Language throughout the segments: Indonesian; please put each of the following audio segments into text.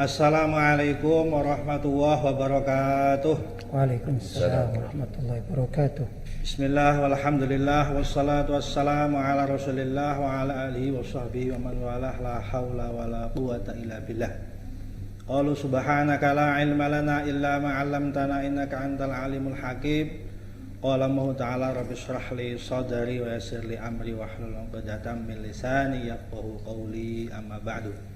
Assalamualaikum warahmatullahi wabarakatuh. Waalaikumsalam warahmatullahi wabarakatuh. Bismillah walhamdulillah wassalatu wassalamu ala rasulillah wa ala alihi wa sahbihi wa man walah, la hawla wa la quwata illa billah. Qalu subhanaka la ilma lana illa ma 'allamtana innaka antal alimul hakim. Qala Allah ta'ala rabbi shrah li sadri wa yassir li amri wa hlul 'uqdatam min lisani yafqahu qawli, amma ba'du.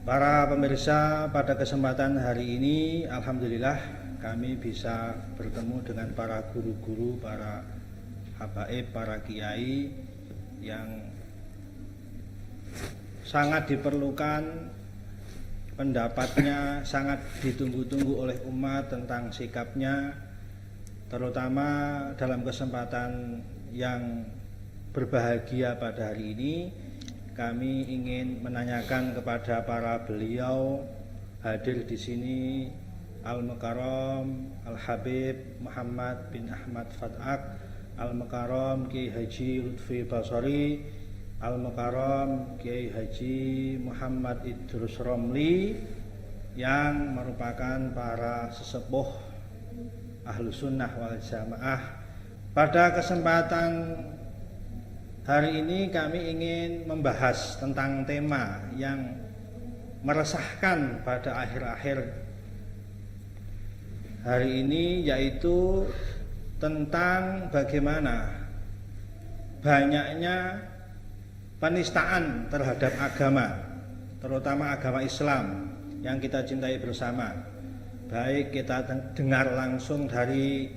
Para pemirsa, pada kesempatan hari ini alhamdulillah kami bisa bertemu dengan para guru-guru, para habaib, para kiai yang sangat diperlukan pendapatnya, sangat ditunggu-tunggu oleh umat tentang sikapnya, terutama dalam kesempatan yang berbahagia pada hari ini. Kami ingin menanyakan kepada para beliau hadir di sini, Al-Mukarram Al-Habib Muhammad bin Ahmad Fat'ak, Al-Mukarram Kiai Haji Lutfi Basori, Al-Mukarram Kiai Haji Muhammad Idrus Romli, yang merupakan para sesepuh Ahlus Sunnah wal Jamaah. Pada kesempatan hari ini kami ingin membahas tentang tema yang meresahkan pada akhir-akhir hari ini, yaitu tentang bagaimana banyaknya penistaan terhadap agama, terutama agama Islam yang kita cintai bersama. Baik kita dengar langsung dari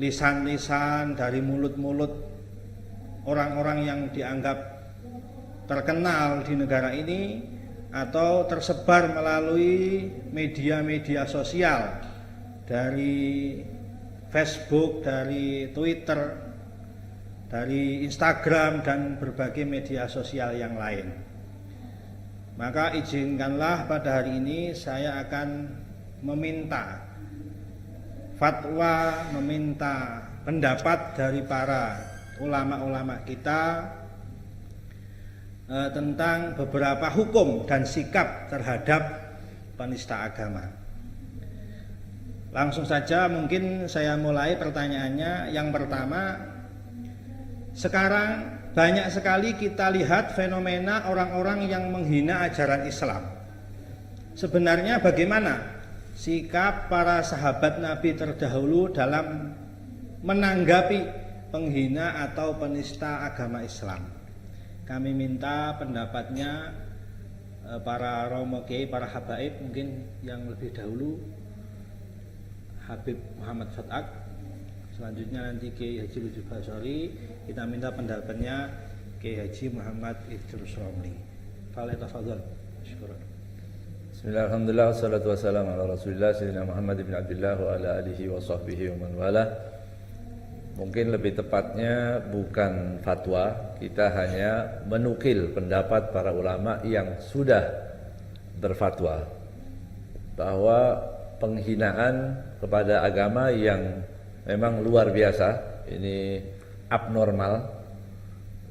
lisan-lisan, dari mulut-mulut orang-orang yang dianggap terkenal di negara ini, atau tersebar melalui media-media sosial, dari Facebook, dari Twitter, dari Instagram, dan berbagai media sosial yang lain. Maka izinkanlah pada hari ini saya akan meminta fatwa, meminta pendapat dari para ulama-ulama kita tentang beberapa hukum dan sikap terhadap penista agama. Langsung saja mungkin saya mulai pertanyaannya. Yang pertama, sekarang banyak sekali kita lihat fenomena orang-orang yang menghina ajaran Islam. Sebenarnya bagaimana sikap para sahabat Nabi terdahulu dalam menanggapi penghina atau penista agama Islam? Kami minta pendapatnya para romo kiai, para habaib, mungkin yang lebih dahulu Habib Muhammad Fat'ak, selanjutnya nanti Kiai Haji Lutfi Basori. Kita minta pendapatnya Kiai Haji Muhammad Idrus Romli. Falyatafadhal. Syukur. Bismillah, alhamdulillah, wassalatu wassalamu ala rasulillah sayyidina Muhammad bin Abdullah wa ala alihi wa sahbihi wa man walah. Mungkin lebih tepatnya bukan fatwa, kita hanya menukil pendapat para ulama yang sudah berfatwa bahwa penghinaan kepada agama yang memang luar biasa, ini abnormal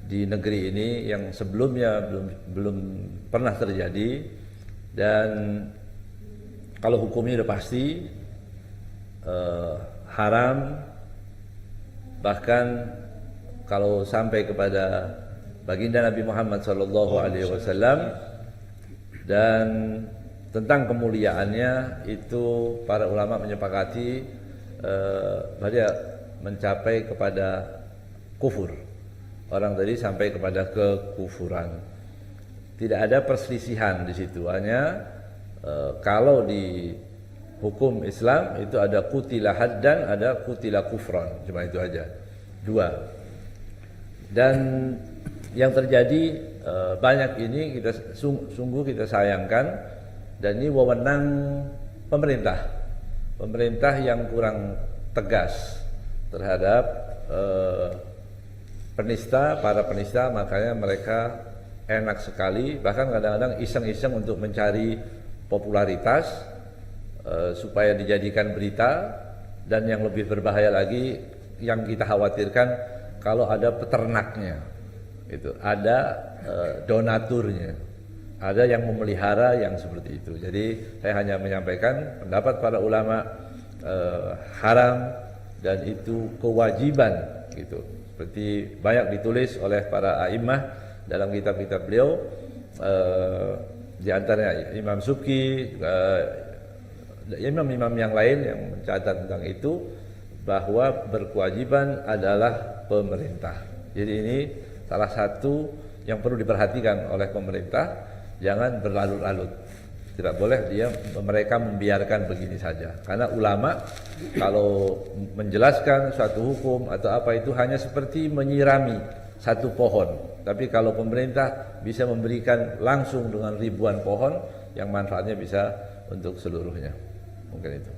di negeri ini, yang sebelumnya belum pernah terjadi. Dan kalau hukumnya sudah pasti haram, bahkan kalau sampai kepada baginda Nabi Muhammad SAW, dan tentang kemuliaannya itu para ulama menyepakati dia mencapai kepada kufur. Orang tadi sampai kepada kekufuran. Tidak ada perselisihan di situ. Hanya kalau di hukum Islam itu ada qutila haddan, ada qutila kufran, cuma itu aja, dua. Dan yang terjadi banyak ini kita sungguh kita sayangkan, dan ini wewenang pemerintah yang kurang tegas terhadap para penista. Makanya mereka enak sekali, bahkan kadang-kadang iseng-iseng untuk mencari popularitas supaya dijadikan berita. Dan yang lebih berbahaya lagi, yang kita khawatirkan, kalau ada peternaknya, itu ada donaturnya, ada yang memelihara yang seperti itu. Jadi saya hanya menyampaikan pendapat para ulama haram dan itu kewajiban gitu. Seperti banyak ditulis oleh para a'immah dalam kitab-kitab beliau, di antaranya Imam Subki, imam-imam yang lain yang mencatat tentang itu, bahwa berkewajiban adalah pemerintah. Jadi ini salah satu yang perlu diperhatikan oleh pemerintah, jangan berlarut-larut. Tidak boleh mereka membiarkan begini saja. Karena ulama kalau menjelaskan suatu hukum atau apa itu hanya seperti menyirami satu pohon. Tapi kalau pemerintah bisa memberikan langsung dengan ribuan pohon yang manfaatnya bisa untuk seluruhnya. Mungkin itu.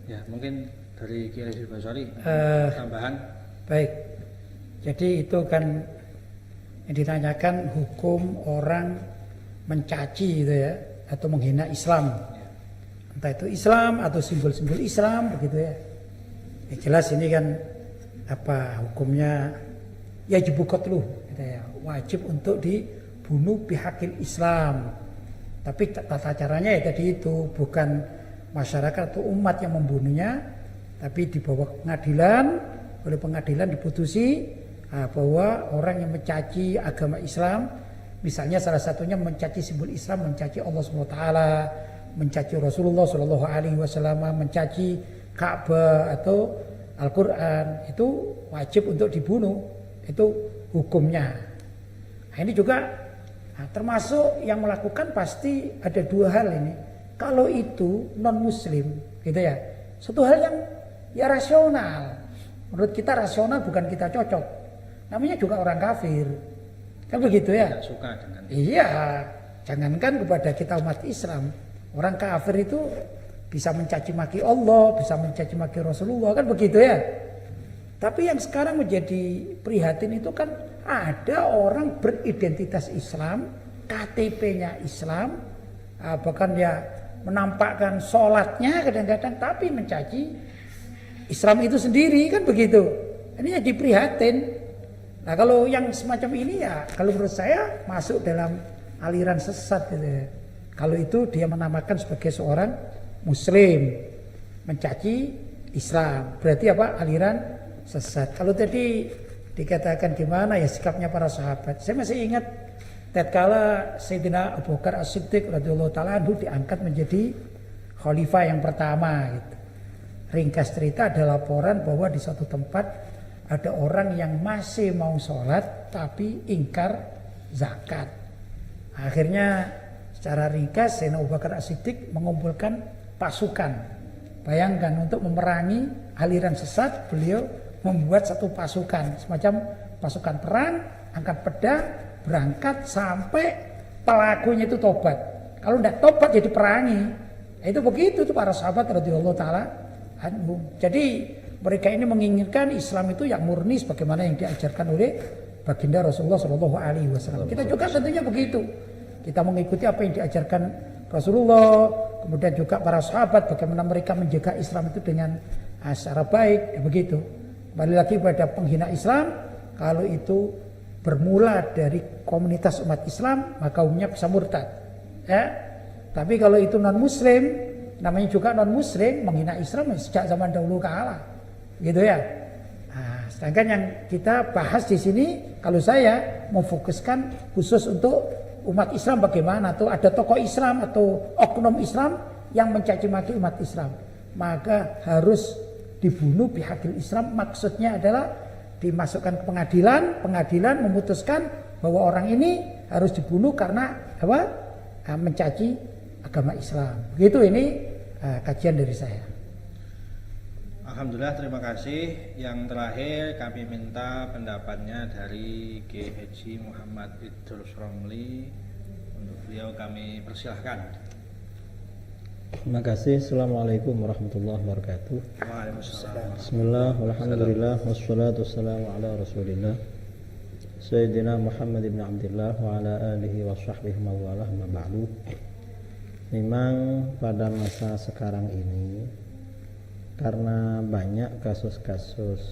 Ya, mungkin dari Kiai Basari tambahan. Baik. Jadi itu kan yang ditanyakan hukum orang mencaci gitu ya, atau menghina Islam. Entah itu Islam atau simbol-simbol Islam begitu ya. Ya jelas ini kan apa hukumnya, ya jibukotluh gitu ya, wajib untuk dibunuh bihaqil Islam. Tapi tata caranya ya tadi itu, bukan masyarakat atau umat yang membunuhnya, tapi dibawa ke pengadilan, oleh pengadilan diputusi bahwa orang yang mencaci agama Islam, misalnya salah satunya mencaci simbol Islam, mencaci Allah SWT, mencaci Rasulullah SAW, mencaci Ka'bah atau Al-Quran, itu wajib untuk dibunuh. Itu hukumnya. Nah, ini juga termasuk yang melakukan pasti ada dua hal ini. Kalau itu non muslim gitu ya, satu hal yang ya rasional. Menurut kita rasional, bukan kita cocok. Namanya juga orang kafir. Kan begitu ya? Tidak suka dengan itu. Iya, jangankan kepada kita umat Islam, orang kafir itu bisa mencaci maki Allah, bisa mencaci maki Rasulullah, kan begitu ya? Tapi yang sekarang menjadi prihatin itu kan ada orang beridentitas Islam, KTP-nya Islam, bahkan dia menampakkan sholatnya kadang-kadang, tapi mencaci Islam itu sendiri, kan begitu. Ini jadi prihatin. Nah kalau yang semacam ini ya, kalau menurut saya masuk dalam aliran sesat gitu ya. Kalau itu dia menamakan sebagai seorang Muslim, mencaci Islam, berarti apa? Aliran sesat. Kalau tadi dikatakan gimana ya sikapnya para sahabat, saya masih ingat tatkala Sayyidina Abu Bakar As-Siddiq radhiyallahu taala anhu diangkat menjadi khalifah yang pertama gitu. Ringkas cerita ada laporan bahwa di suatu tempat ada orang yang masih mau sholat tapi ingkar zakat. Akhirnya secara ringkas Sayyidina Abu Bakar As-Siddiq mengumpulkan pasukan. Bayangkan, untuk memerangi aliran sesat, beliau membuat satu pasukan, semacam pasukan perang, angkat pedang, berangkat sampai pelakunya itu tobat. Kalau tidak tobat jadi perangi. Itu begitu tuh para sahabat radhiyallahu taala anhum. Jadi mereka ini menginginkan Islam itu yang murni sebagaimana yang diajarkan oleh baginda Rasulullah SAW. Kita juga tentunya begitu. Kita mengikuti apa yang diajarkan Rasulullah, kemudian juga para sahabat bagaimana mereka menjaga Islam itu dengan secara baik, ya begitu. Kembali lagi pada penghina Islam, kalau itu bermula dari komunitas umat Islam, maka umumnya bisa murtad. Ya. Tapi kalau itu non Muslim, namanya juga non Muslim, menghina Islam sejak zaman dahulu kala. Gitu ya. Nah, sedangkan yang kita bahas di sini, kalau saya memfokuskan khusus untuk umat Islam bagaimana tuh, ada tokoh Islam atau oknum Islam yang mencaci maki umat Islam, maka harus dibunuh bihaqil Islam. Maksudnya adalah dimasukkan ke pengadilan, pengadilan memutuskan bahwa orang ini harus dibunuh karena apa? Mencaci agama Islam. Begitu ini kajian dari saya. Alhamdulillah, terima kasih. Yang terakhir kami minta pendapatnya dari Kiai Haji Muhammad Idrus Romli. Untuk beliau kami persilahkan. Terima kasih. Assalamualaikum warahmatullahi wabarakatuh. Waalaikumsalam. Bismillah, alhamdulillah, wassalatu wassalamu ala rasulillah Sayyidina Muhammad ibn Abdullah wa ala alihi wa sahbihi mawalah ma ba'du. Memang pada masa sekarang ini, karena banyak kasus-kasus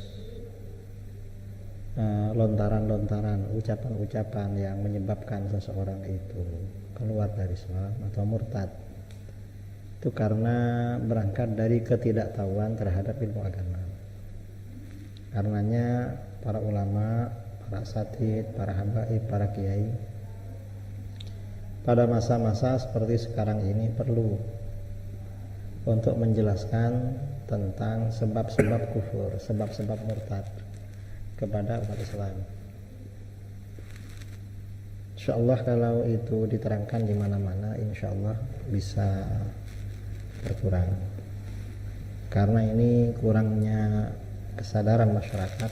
lontaran-lontaran ucapan-ucapan yang menyebabkan seseorang itu keluar dari Islam atau murtad, itu karena berangkat dari ketidaktahuan terhadap ilmu agama. Karenanya para ulama, para asatidz, para habaib, para kiai pada masa-masa seperti sekarang ini perlu untuk menjelaskan tentang sebab-sebab kufur, sebab-sebab murtad kepada umat Islam. Insyaallah kalau itu diterangkan di mana-mana, insyaallah bisa berkurang. Karena ini kurangnya kesadaran masyarakat,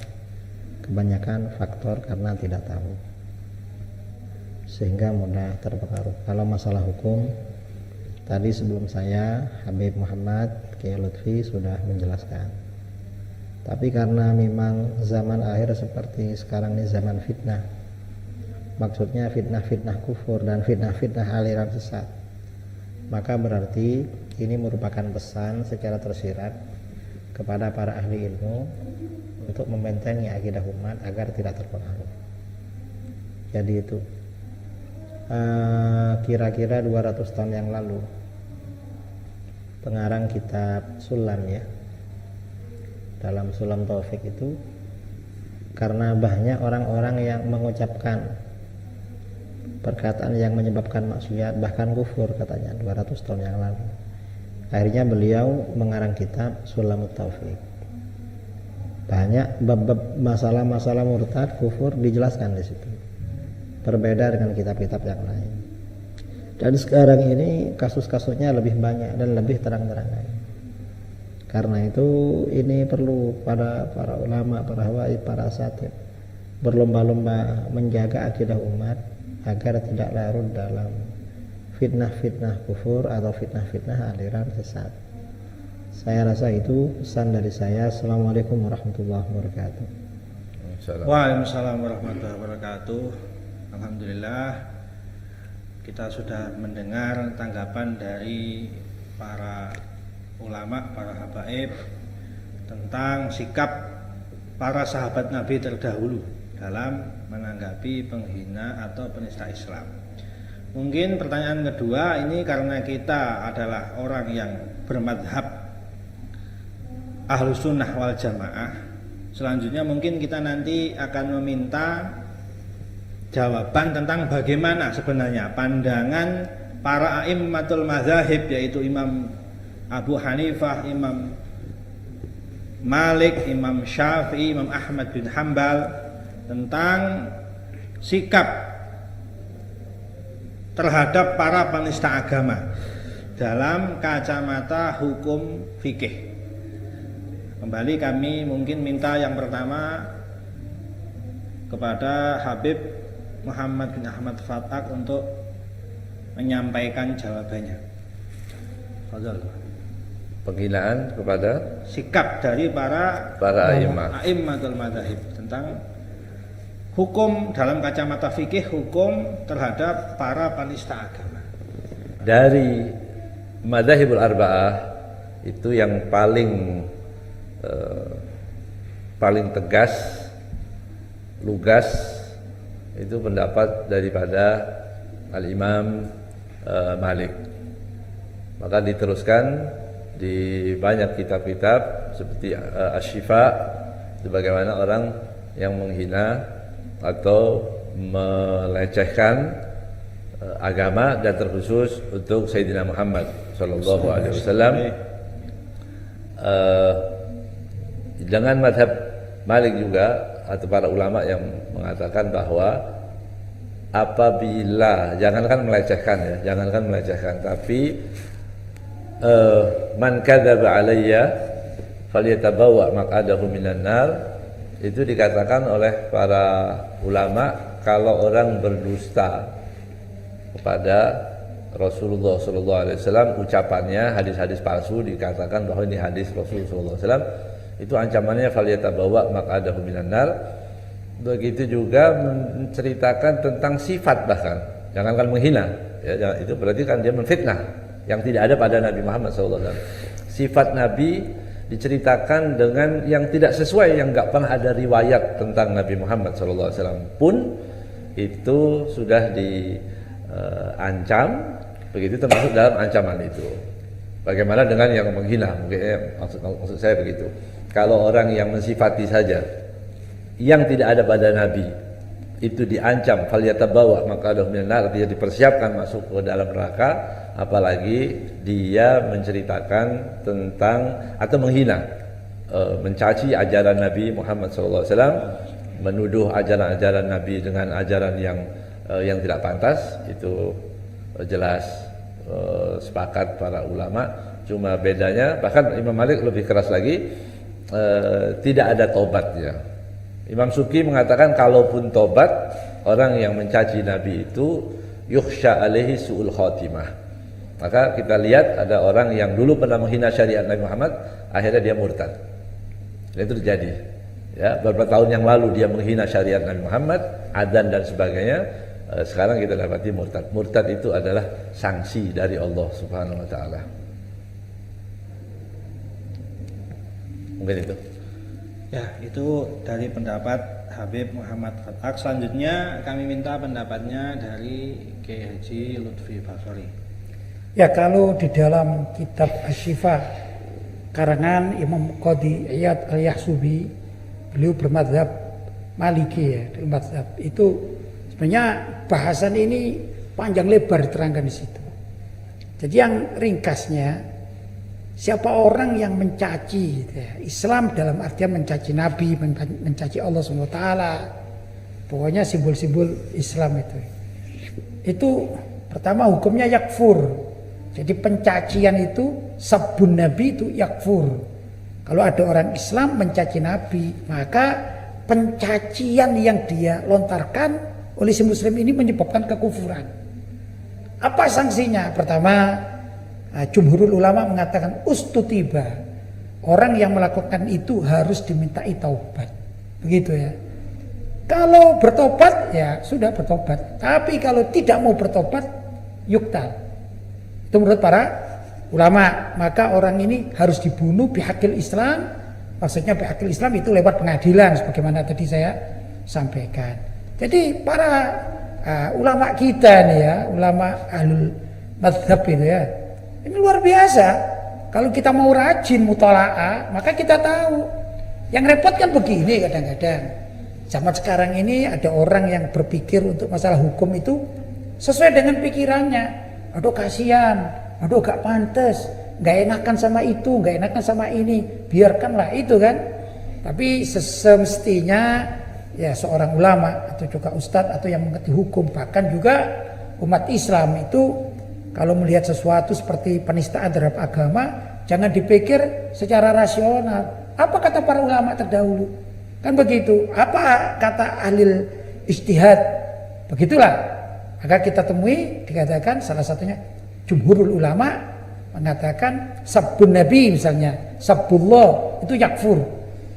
kebanyakan faktor karena tidak tahu, sehingga mudah terpengaruh. Kalau masalah hukum, tadi sebelum saya Habib Muhammad Kiai Lutfi sudah menjelaskan. Tapi karena memang zaman akhir seperti sekarang ini zaman fitnah, maksudnya fitnah-fitnah kufur dan fitnah-fitnah aliran sesat, maka berarti ini merupakan pesan secara tersirat kepada para ahli ilmu untuk membentengi akidah umat agar tidak terpengaruh. Jadi itu kira-kira 200 tahun yang lalu pengarang kitab Sulam, ya, dalam Sulam Taufik itu, karena banyak orang-orang yang mengucapkan perkataan yang menyebabkan maksiat bahkan kufur katanya 200 tahun yang lalu, akhirnya beliau mengarang kitab Sulam Taufik. Banyak bab-bab masalah-masalah murtad kufur dijelaskan di situ, berbeda dengan kitab-kitab yang lain. Dan sekarang ini kasus-kasusnya lebih banyak dan lebih terang-terangan. Karena itu ini perlu para ulama, para habaib, para asatidz berlomba-lomba menjaga akidah umat agar tidak larut dalam fitnah-fitnah kufur atau fitnah-fitnah aliran sesat. Saya rasa itu pesan dari saya. Assalamualaikum warahmatullahi wabarakatuh. Waalaikumsalam warahmatullahi wabarakatuh. Alhamdulillah kita sudah mendengar tanggapan dari para ulama, para habaib tentang sikap para sahabat Nabi terdahulu dalam menanggapi penghina atau penista Islam. Mungkin pertanyaan kedua ini karena kita adalah orang yang bermadhab Ahlus Sunnah wal Jamaah. Selanjutnya mungkin kita nanti akan meminta jawaban tentang bagaimana sebenarnya pandangan para a'immatul mazahib, yaitu Imam Abu Hanifah, Imam Malik, Imam Syafi'i, Imam Ahmad bin Hambal tentang sikap terhadap para penista agama dalam kacamata hukum fikih. Kembali kami mungkin minta yang pertama kepada Habib Muhammad bin Ahmad Fatak untuk menyampaikan jawabannya. Fadhal. Penghinaan kepada Sikap dari para a'immatul madzhab tentang hukum dalam kacamata fikih, hukum terhadap para penista agama. Dari madzhabul arba'ah itu yang paling tegas, lugas, itu pendapat daripada Al-Imam Malik. Maka diteruskan di banyak kitab-kitab seperti Asy-Syifa, bagaimana orang yang menghina atau melecehkan agama, dan terkhusus untuk Sayyidina Muhammad sallallahu alaihi wasallam. Dengan mazhab Malik juga atau para ulama yang mengatakan bahwa apabila jangankan melecehkan, tapi man kadzaba alayya falyatabawa maq'adahu minan nar, itu dikatakan oleh para ulama kalau orang berdusta kepada Rasulullah SAW, ucapannya hadis-hadis palsu, dikatakan bahwa ini hadis Rasulullah SAW, itu ancamannya falyatabawa maq'adahu minan nar. Begitu juga menceritakan tentang sifat, bahkan jangankan menghina, ya, itu berarti kan dia menfitnah yang tidak ada pada Nabi Muhammad SAW. Sifat Nabi diceritakan dengan yang tidak sesuai, yang nggak pernah ada riwayat tentang Nabi Muhammad SAW pun itu sudah diancam, begitu termasuk dalam ancaman itu. Bagaimana dengan yang menghina? Mungkin maksud saya begitu. Kalau orang yang mensifati saja yang tidak ada pada Nabi itu diancam, falyatabawa maq'adahu minan nar, dia dipersiapkan masuk ke dalam neraka, apalagi dia menceritakan tentang atau menghina, mencaci ajaran Nabi Muhammad SAW, menuduh ajaran-ajaran Nabi dengan ajaran yang tidak pantas. Itu jelas sepakat para ulama. Cuma bedanya, bahkan Imam Malik lebih keras lagi, tidak ada tobatnya. Imam Subki mengatakan kalaupun tobat, orang yang mencaci Nabi itu yukhsha alaihi su'ul khotimah. Maka kita lihat ada orang yang dulu pernah menghina syariat Nabi Muhammad, akhirnya dia murtad. Dan itu terjadi. Ya, beberapa tahun yang lalu dia menghina syariat Nabi Muhammad, adzan dan sebagainya. Sekarang kita dapati murtad. Murtad itu adalah sanksi dari Allah Subhanahu wa taala. Mungkin itu. Ya, itu dari pendapat Habib Muhammad Khattak. Selanjutnya kami minta pendapatnya dari Kiai Haji Lutfi Bakhri. Ya, kalau di dalam kitab Asy-Syifa karangan Imam Qadhi Iyad Al-Yahsubi, beliau bermadzhab Maliki ya, mazhab itu sebenarnya bahasan ini panjang lebar diterangkan di situ. Jadi yang ringkasnya, siapa orang yang mencaci gitu ya, Islam dalam artian mencaci Nabi, mencaci Allah SWT, pokoknya simbol-simbol Islam itu pertama hukumnya yakfur. Jadi pencacian itu, sabbun Nabi itu yakfur. Kalau ada orang Islam mencaci Nabi, maka pencacian yang dia lontarkan oleh si muslim ini menyebabkan kekufuran. Apa sanksinya? Pertama, jumhurul ulama mengatakan ustutiba. Orang yang melakukan itu harus dimintai taubat. Begitu ya. Kalau bertobat ya sudah bertobat. Tapi kalau tidak mau bertobat, yuktal. Itu menurut para ulama. Maka orang ini harus dibunuh bihaqil Islam. Maksudnya bihaqil Islam itu lewat pengadilan, sebagaimana tadi saya sampaikan. Jadi para ulama kita nih ya, ulama ahlul mazhab itu ya, ini luar biasa. Kalau kita mau rajin mutalaah, maka kita tahu. Yang repot kan begini kadang-kadang. Zaman sekarang ini ada orang yang berpikir untuk masalah hukum itu sesuai dengan pikirannya. Aduh kasihan, aduh gak pantas, gak enakan sama itu, gak enakan sama ini, biarkanlah itu kan. Tapi semestinya ya seorang ulama atau juga ustadz atau yang mengerti hukum, bahkan juga umat Islam itu kalau melihat sesuatu seperti penistaan terhadap agama, jangan dipikir secara rasional. Apa kata para ulama terdahulu? Kan begitu. Apa kata ahli ijtihad? Begitulah. Maka kita temui dikatakan salah satunya jumhurul ulama mengatakan sabbun Nabi misalnya, sabbullah itu yakfur.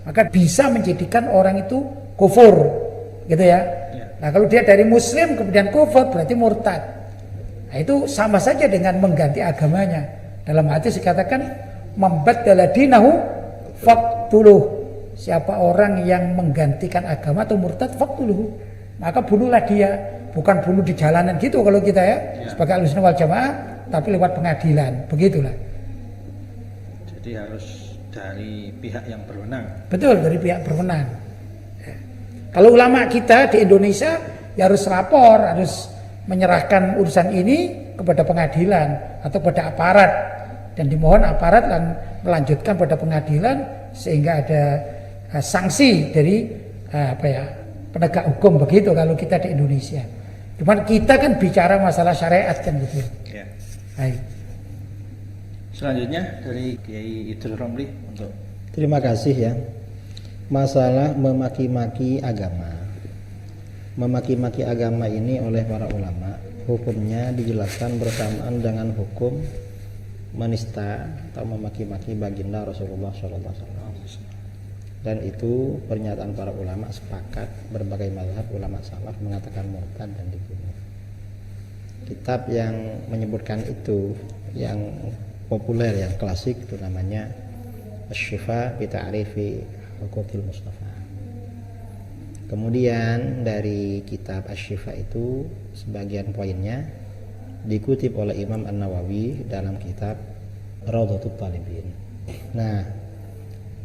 Maka bisa menjadikan orang itu kufur. Gitu ya. Nah, kalau dia dari muslim kemudian kufur berarti murtad. Nah, itu sama saja dengan mengganti agamanya. Dalam hadis dikatakan membaddala dinahu faqtuluh. Siapa orang yang menggantikan agama atau murtad faqtuluhu, maka bunuhlah dia. Bukan bunuh di jalanan gitu kalau kita ya, sebagai Ahlussunnah wal Jamaah, tapi lewat pengadilan. Begitulah. Jadi harus dari pihak yang berwenang. Betul, dari pihak berwenang. Ya. Kalau ulama kita di Indonesia ya harus lapor, harus menyerahkan urusan ini kepada pengadilan atau pada aparat, dan dimohon aparat melanjutkan pada pengadilan sehingga ada sanksi dari penegak hukum. Begitu kalau kita di Indonesia. Cuman kita kan bicara masalah syariat kan gitu. Ya. Baik. Selanjutnya dari Kiai Idul Romli untuk. Terima kasih ya. Masalah memaki-maki agama. Memaki-maki agama ini oleh para ulama, hukumnya dijelaskan bersamaan dengan hukum menista atau memaki-maki baginda Rasulullah SAW. Dan itu pernyataan para ulama sepakat, berbagai mazhab ulama salaf mengatakan murtad dan dibunuh. Kitab yang menyebutkan itu yang populer, yang klasik itu namanya Asy-Syifa bi Ta'rifi Huquqil Mustafa. Kemudian dari kitab Asy-Syifa itu sebagian poinnya dikutip oleh Imam An-Nawawi dalam kitab Raudhatut Talibin. Nah,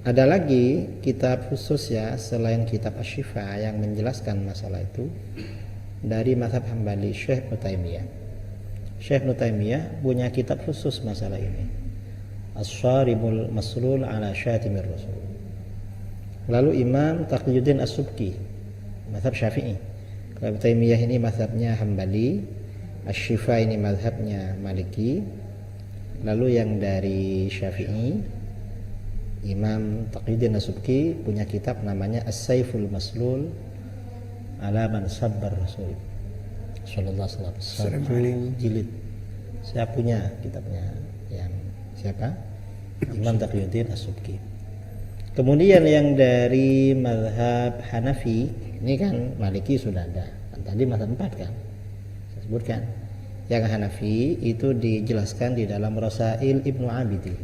ada lagi kitab khusus ya selain kitab Asy-Syifa yang menjelaskan masalah itu dari mazhab Hambali, Syekh Ibnu Taimiyah. Syekh Ibnu Taimiyah punya kitab khusus masalah ini, Asy-Syaribul Maslul ala Syatimir Rasul. Lalu Imam Taqiyuddin As-Subki, mazhab Syafi'i. Kalau Ibnu Taimiyah ini mazhabnya Hambali, Asy-Syifa ini mazhabnya Maliki. Lalu yang dari Syafi'i, Imam Taqiyuddin As-Subki punya kitab namanya As-Saiful Maslul ala man sabbar Rasul sallallahu alaihi wasallam. Satu jilid. Saya punya kitabnya yang siapa? Imam Taqiyuddin As-Subki. Kemudian yang dari mazhab Hanafi, ini kan Maliki sudah ada. Kan tadi mazhab 4 kan? Saya sebutkan. Yang Hanafi itu dijelaskan di dalam Rasail Ibnu Abidin.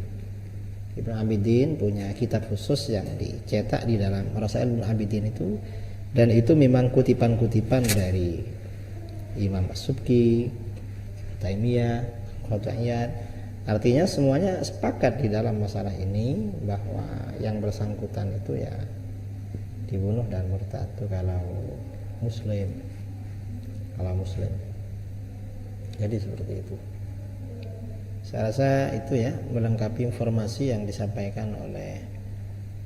Ibnu Abidin punya kitab khusus yang dicetak di dalam Rasail Ibnu Abidin itu, dan itu memang kutipan-kutipan dari Imam As-Subki, Taimiyah, Qataiyat. Artinya semuanya sepakat di dalam masalah ini bahwa yang bersangkutan itu ya dibunuh dan murtad itu kalau muslim. Jadi seperti itu. Saya rasa itu ya melengkapi informasi yang disampaikan oleh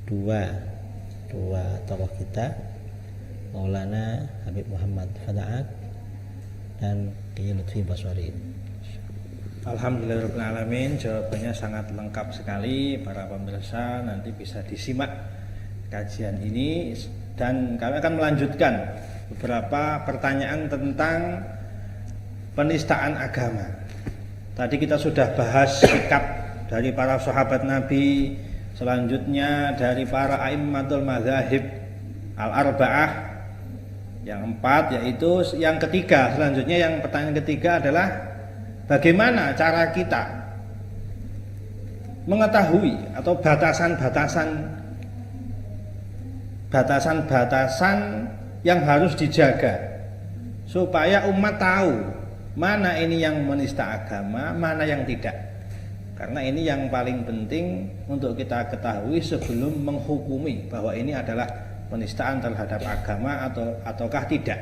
dua tokoh kita, Maulana Habib Muhammad Fadaat dan Kiai Lutfi Baswari. Alhamdulillahirrahmanirrahim, jawabannya sangat lengkap sekali. Para pemirsa nanti bisa disimak kajian ini, dan kami akan melanjutkan beberapa pertanyaan tentang penistaan agama. Tadi kita sudah bahas sikap dari para sahabat Nabi, selanjutnya dari para a'immatul madzahib al-arba'ah yang 4, yaitu yang ketiga. Selanjutnya yang pertanyaan ketiga adalah bagaimana cara kita mengetahui atau batasan yang harus dijaga supaya umat tahu mana ini yang menista agama, mana yang tidak. Karena ini yang paling penting untuk kita ketahui sebelum menghukumi bahwa ini adalah penistaan terhadap agama ataukah tidak.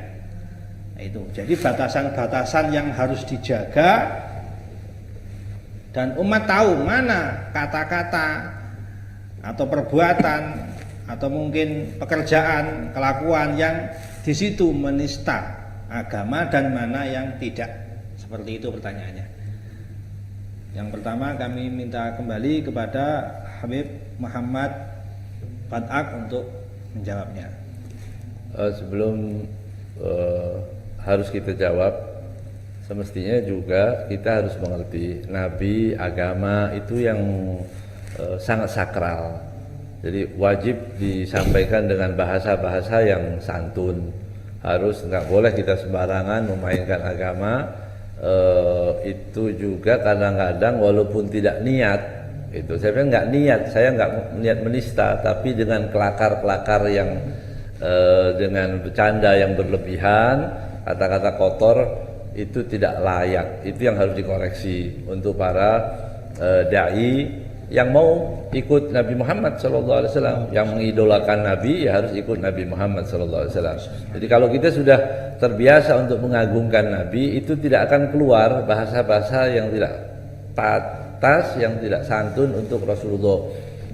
Nah, itu. Jadi batasan-batasan yang harus dijaga dan umat tahu mana kata-kata atau perbuatan atau mungkin pekerjaan, kelakuan yang di situ menista agama dan mana yang tidak. Seperti itu pertanyaannya. Yang pertama kami minta kembali kepada Habib Muhammad Fadaat untuk menjawabnya. Sebelum harus kita jawab, semestinya juga kita harus mengerti nabi, agama itu yang sangat sakral. Jadi wajib disampaikan dengan bahasa-bahasa yang santun. Harus nggak boleh kita sembarangan memainkan agama. Itu juga kadang-kadang walaupun tidak niat, itu saya bilang nggak niat, saya nggak niat menista, tapi dengan kelakar-kelakar yang dengan bercanda yang berlebihan, kata-kata kotor itu tidak layak. Itu yang harus dikoreksi untuk para dai yang mau ikut Nabi Muhammad SAW, yang mengidolakan Nabi ya harus ikut Nabi Muhammad SAW. Jadi kalau kita sudah terbiasa untuk mengagungkan Nabi, itu tidak akan keluar bahasa-bahasa yang tidak pantas, yang tidak santun untuk Rasulullah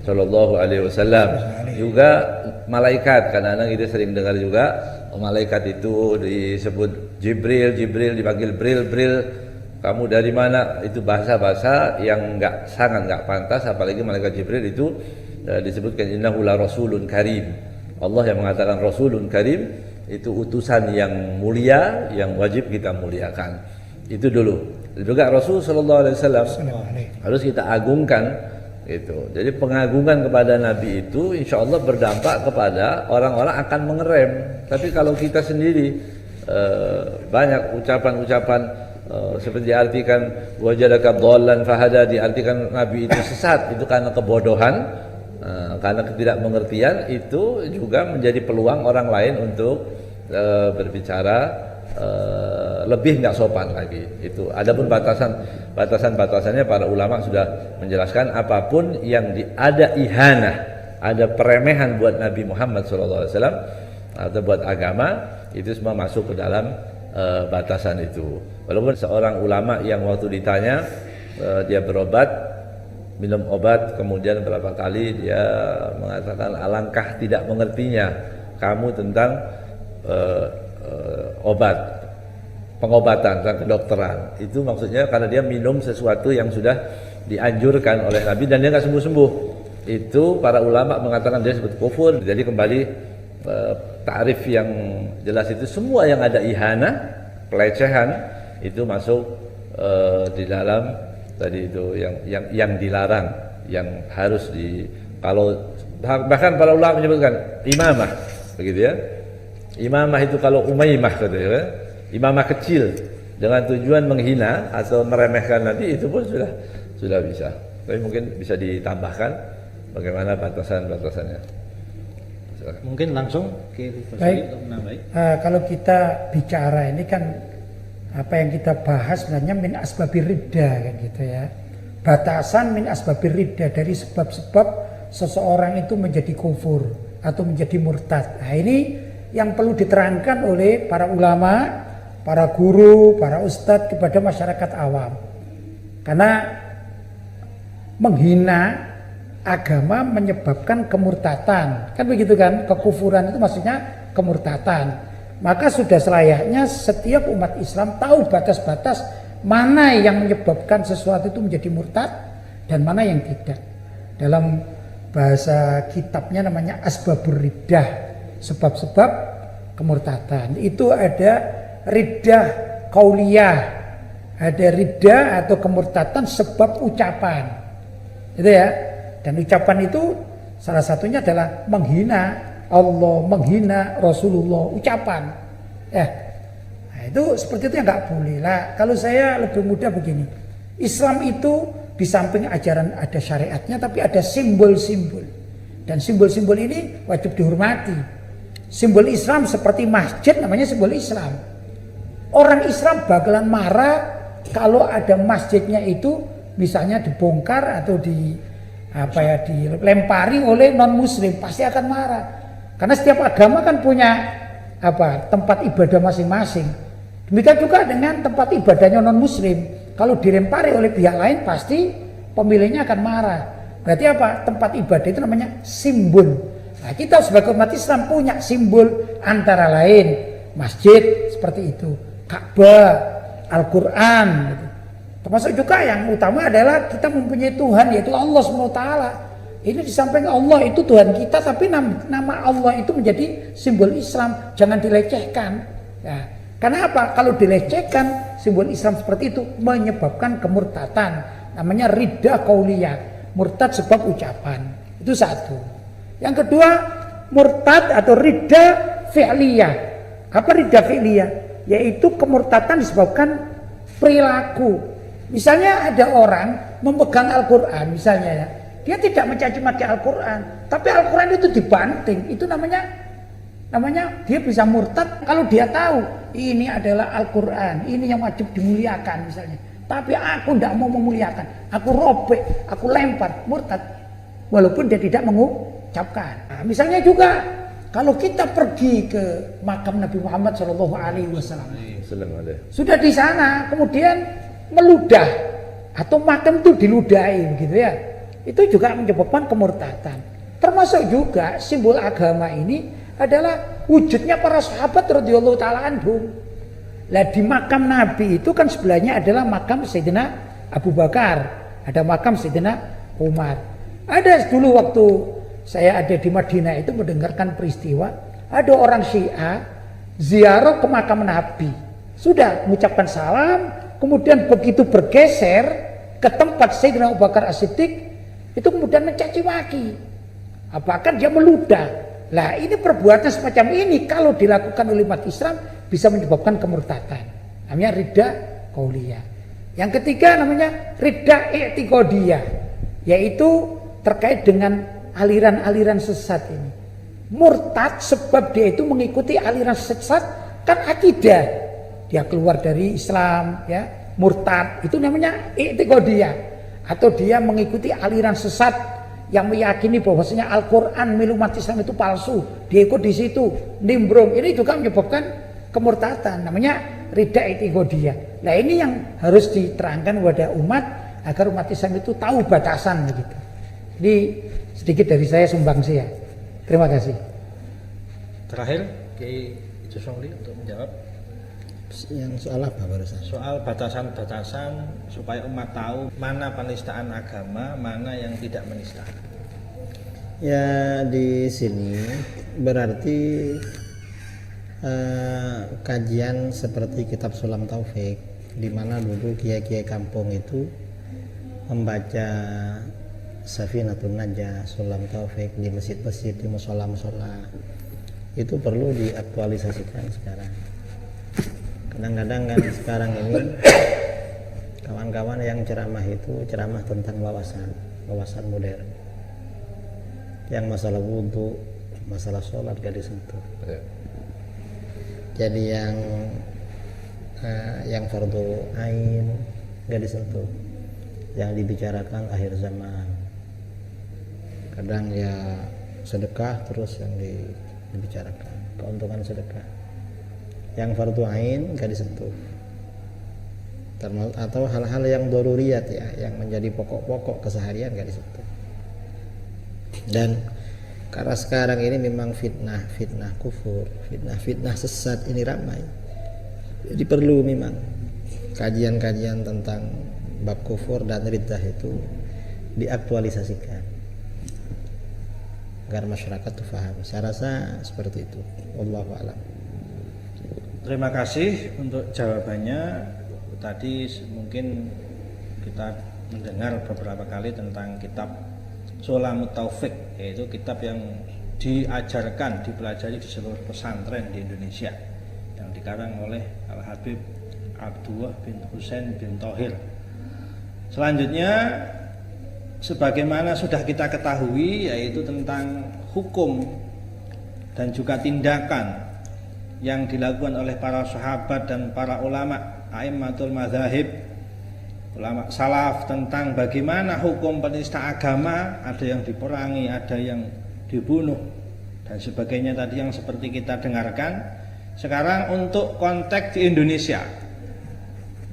Shallallahu Alaihi Wasallam. Juga malaikat, kadang-kadang kita sering dengar juga malaikat itu disebut Jibril dipanggil Bril. Kamu dari mana? Itu bahasa-bahasa yang sangat nggak pantas. Apalagi malaikat Jibril itu disebutkan innahu la rasulun karim. Allah yang mengatakan rasulun karim, itu utusan yang mulia yang wajib kita muliakan. Itu dulu. Juga Rasul sallallahu alaihi wasallam harus kita agungkan gitu. Jadi pengagungan kepada Nabi itu insya Allah berdampak kepada orang-orang akan mengerem. Tapi kalau kita sendiri banyak ucapan-ucapan seperti diartikan wajadaka dhallan fahada, diartikan Nabi itu sesat, itu karena kebodohan, Karena ketidakmengertian itu juga menjadi peluang orang lain untuk berbicara lebih nggak sopan lagi. Itu adapun batasannya para ulama sudah menjelaskan, apapun yang ada ihanah, ada peremehan buat Nabi Muhammad SAW atau buat agama, itu semua masuk ke dalam batasan itu. Walaupun seorang ulama yang waktu ditanya dia berobat, minum obat, kemudian berapa kali dia mengatakan alangkah tidak mengertinya kamu tentang pengobatan, tentang kedokteran. Itu maksudnya karena dia minum sesuatu yang sudah dianjurkan oleh Nabi dan dia nggak sembuh-sembuh. Itu para ulama mengatakan dia sebut kufur. Jadi kembali ta'rif yang jelas itu, semua yang ada ihana, pelecehan, itu masuk di dalam tadi itu yang dilarang, yang harus kalau bahkan para ulama menyebutkan imamah, begitu ya. Imamah itu kalau umaymah katanya, ya, imamah kecil dengan tujuan menghina atau meremehkan Nabi, itu pun sudah bisa. Tapi mungkin bisa ditambahkan bagaimana batasannya. Silakan. Mungkin langsung ke Baik. Kalau kita bicara ini kan apa yang kita bahas sebenarnya min asbabir ridda kan gitu ya. Batasan min asbabir ridda, dari sebab-sebab seseorang itu menjadi kufur atau menjadi murtad. Nah, ini yang perlu diterangkan oleh para ulama, para guru, para ustadz kepada masyarakat awam. Karena menghina agama menyebabkan kemurtatan. Kan begitu kan? Kekufuran itu maksudnya kemurtatan. Maka sudah selayaknya setiap umat Islam tahu batas-batas mana yang menyebabkan sesuatu itu menjadi murtad dan mana yang tidak. Dalam bahasa kitabnya namanya Asbabur Riddah, sebab-sebab kemurtadan. Itu ada riddah qauliyah, ada riddah atau kemurtadan sebab ucapan. Itu ya. Dan ucapan itu salah satunya adalah menghina Allah, menghina Rasulullah, ucapan. Nah, itu seperti itu yang nggak boleh lah. Kalau saya lebih mudah begini, Islam itu di samping ajaran ada syariatnya, tapi ada simbol-simbol, dan simbol-simbol ini wajib dihormati. Simbol Islam seperti masjid namanya simbol Islam. Orang Islam bakalan marah kalau ada masjidnya itu misalnya dibongkar atau dilempari oleh non Muslim, pasti akan marah. Karena setiap agama kan punya tempat ibadah masing-masing. Demikian juga dengan tempat ibadahnya non Muslim. Kalau dilempari oleh pihak lain pasti pemiliknya akan marah. Berarti apa? Tempat ibadah itu namanya simbol. Nah, kita sebagai umat Islam punya simbol antara lain masjid seperti itu, Ka'bah, Al-Quran gitu. Termasuk juga yang utama adalah kita mempunyai Tuhan, yaitu Allah SWT. Ini di samping Allah itu Tuhan kita, tapi nama Allah itu menjadi simbol Islam, jangan dilecehkan. Ya. Karena apa? Kalau dilecehkan simbol Islam seperti itu menyebabkan kemurtatan, namanya riddah qauliyah, murtad sebab ucapan. Itu satu. Yang kedua, murtad atau riddah fi'liyah. Apa riddah fi'liyah? Yaitu kemurtatan disebabkan perilaku. Misalnya ada orang memegang Al-Quran misalnya ya, dia tidak mencaci maki Al-Quran, tapi Al-Quran itu dibanting. Itu namanya dia bisa murtad kalau dia tahu ini adalah Al-Quran, ini yang wajib dimuliakan misalnya. Tapi aku tidak mau memuliakan, aku robek, aku lempar, murtad. Walaupun dia tidak mengucapkan. Nah, misalnya juga kalau kita pergi ke makam Nabi Muhammad SAW, sudah di sana kemudian meludah atau makam itu diludahi gitu ya. Itu juga menyebabkan kemurtadan. Termasuk juga simbol agama ini adalah wujudnya para sahabat radhiyallahu taala anhum. Lah di makam Nabi itu kan sebelahnya adalah makam Sayyidina Abu Bakar, ada makam Sayyidina Umar. Ada dulu waktu saya ada di Madinah itu mendengarkan peristiwa ada orang Syiah ziarah ke makam Nabi. Sudah mengucapkan salam, kemudian begitu bergeser ke tempat Sayyidina Abu Bakar As-Siddiq, itu kemudian mencaci maki, bahkan dia meludah. Lah ini perbuatan semacam ini kalau dilakukan oleh umat Islam bisa menyebabkan kemurtadan. Namanya riddah qauliyah. Yang ketiga namanya riddah i'tiqadiyah, yaitu terkait dengan aliran-aliran sesat ini. Murtad sebab dia itu mengikuti aliran sesat, kan akidah. Dia keluar dari Islam, ya, murtad itu namanya i'tiqadiyah, atau dia mengikuti aliran sesat yang meyakini bahwasanya Al-Qur'an milik umat Islam itu palsu, dia ikut di situ, nimbrung. Ini juga menyebabkan kemurtadan, namanya ridha i'tiqadiyah. Nah, ini yang harus diterangkan kepada umat agar umat Islam itu tahu batasan begitu. Ini sedikit dari saya sumbangsi ya. Terima kasih. Terakhir Kiai Jusongli untuk menjawab Yang soal apa barusan? soal batasan-batasan supaya umat tahu mana penistaan agama, mana yang tidak menista. Ya, di sini berarti kajian seperti kitab Sulam Taufik, di mana dulu kiai-kiai kampung itu membaca Safinatun Najah, Sulam Taufik di masjid-masjid, di musola-musola, itu perlu diaktualisasikan sekarang. Kadang-kadang kan sekarang ini kawan-kawan yang ceramah itu ceramah tentang wawasan modern. Yang masalah wudhu, masalah sholat gak disentuh. Ya. Jadi yang fardu ain gak disentuh. Yang dibicarakan akhir zaman. Kadang ya sedekah terus yang dibicarakan, keuntungan sedekah. Yang fardu ain gak disentuh. Atau hal-hal yang daruriyat ya, yang menjadi pokok-pokok keseharian gak disentuh. Dan karena sekarang ini memang fitnah kufur, fitnah sesat ini ramai. Jadi perlu memang kajian-kajian tentang bab kufur dan riddah itu diaktualisasikan agar masyarakat itu paham. Saya rasa seperti itu. Wallahu a'lam. Terima kasih untuk jawabannya. Tadi mungkin kita mendengar beberapa kali tentang kitab Sulamut Taufik, yaitu kitab yang diajarkan, dipelajari di seluruh pesantren di Indonesia, yang dikarang oleh Al-Habib Abdullah bin Husain bin Thohir. Selanjutnya, sebagaimana sudah kita ketahui, yaitu tentang hukum dan juga tindakan yang dilakukan oleh para sahabat dan para ulama a'immatul madzhab, ulama salaf, tentang bagaimana hukum penista agama, ada yang diperangi, ada yang dibunuh dan sebagainya tadi yang seperti kita dengarkan. Sekarang untuk konteks di Indonesia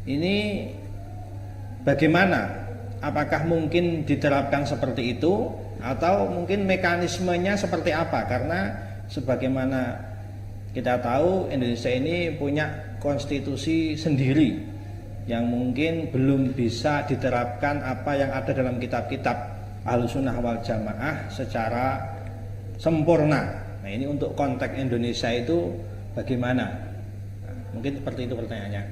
ini bagaimana? Apakah mungkin diterapkan seperti itu atau mungkin mekanismenya seperti apa? Karena sebagaimana kita tahu Indonesia ini punya konstitusi sendiri yang mungkin belum bisa diterapkan apa yang ada dalam kitab-kitab Ahlussunnah wal Jamaah secara sempurna. Nah, ini untuk konteks Indonesia itu bagaimana? Nah, mungkin seperti itu pertanyaannya.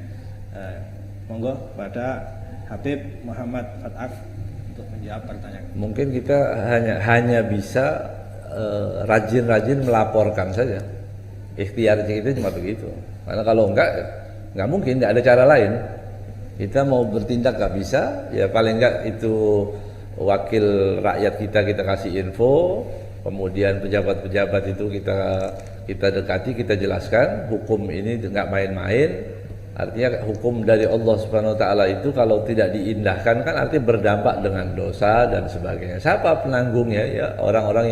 Monggo pada Habib Muhammad Fat'af untuk menjawab pertanyaan. Mungkin kita hanya bisa rajin-rajin melaporkan saja. Ikhtiarnya kita cuma begitu. Karena kalau enggak mungkin, enggak ada cara lain. Kita mau bertindak nggak bisa, ya paling enggak itu wakil rakyat kita kasih info, kemudian pejabat-pejabat itu kita dekati, kita jelaskan hukum ini nggak main-main. Artinya hukum dari Allah Subhanahu Wa Taala itu kalau tidak diindahkan kan artinya berdampak dengan dosa dan sebagainya. Siapa penanggungnya? Ya orang-orang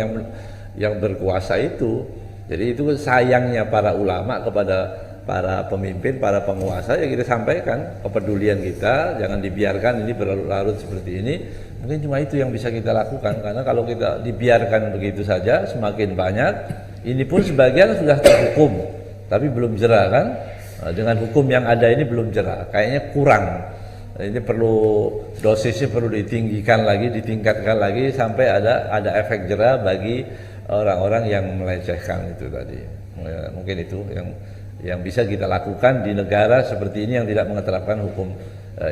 yang berkuasa itu. Jadi itu sayangnya para ulama kepada para pemimpin, para penguasa, ya kita sampaikan kepedulian kita, jangan dibiarkan ini berlarut-larut seperti ini. Mungkin cuma itu yang bisa kita lakukan, karena kalau kita dibiarkan begitu saja semakin banyak, ini pun sebagian sudah terhukum tapi belum jera kan. Dengan hukum yang ada ini belum jera, kayaknya kurang. Ini perlu dosisnya perlu ditinggikan lagi, ditingkatkan lagi sampai ada efek jera bagi orang-orang yang melecehkan itu tadi. Ya, mungkin itu yang bisa kita lakukan di negara seperti ini yang tidak menerapkan hukum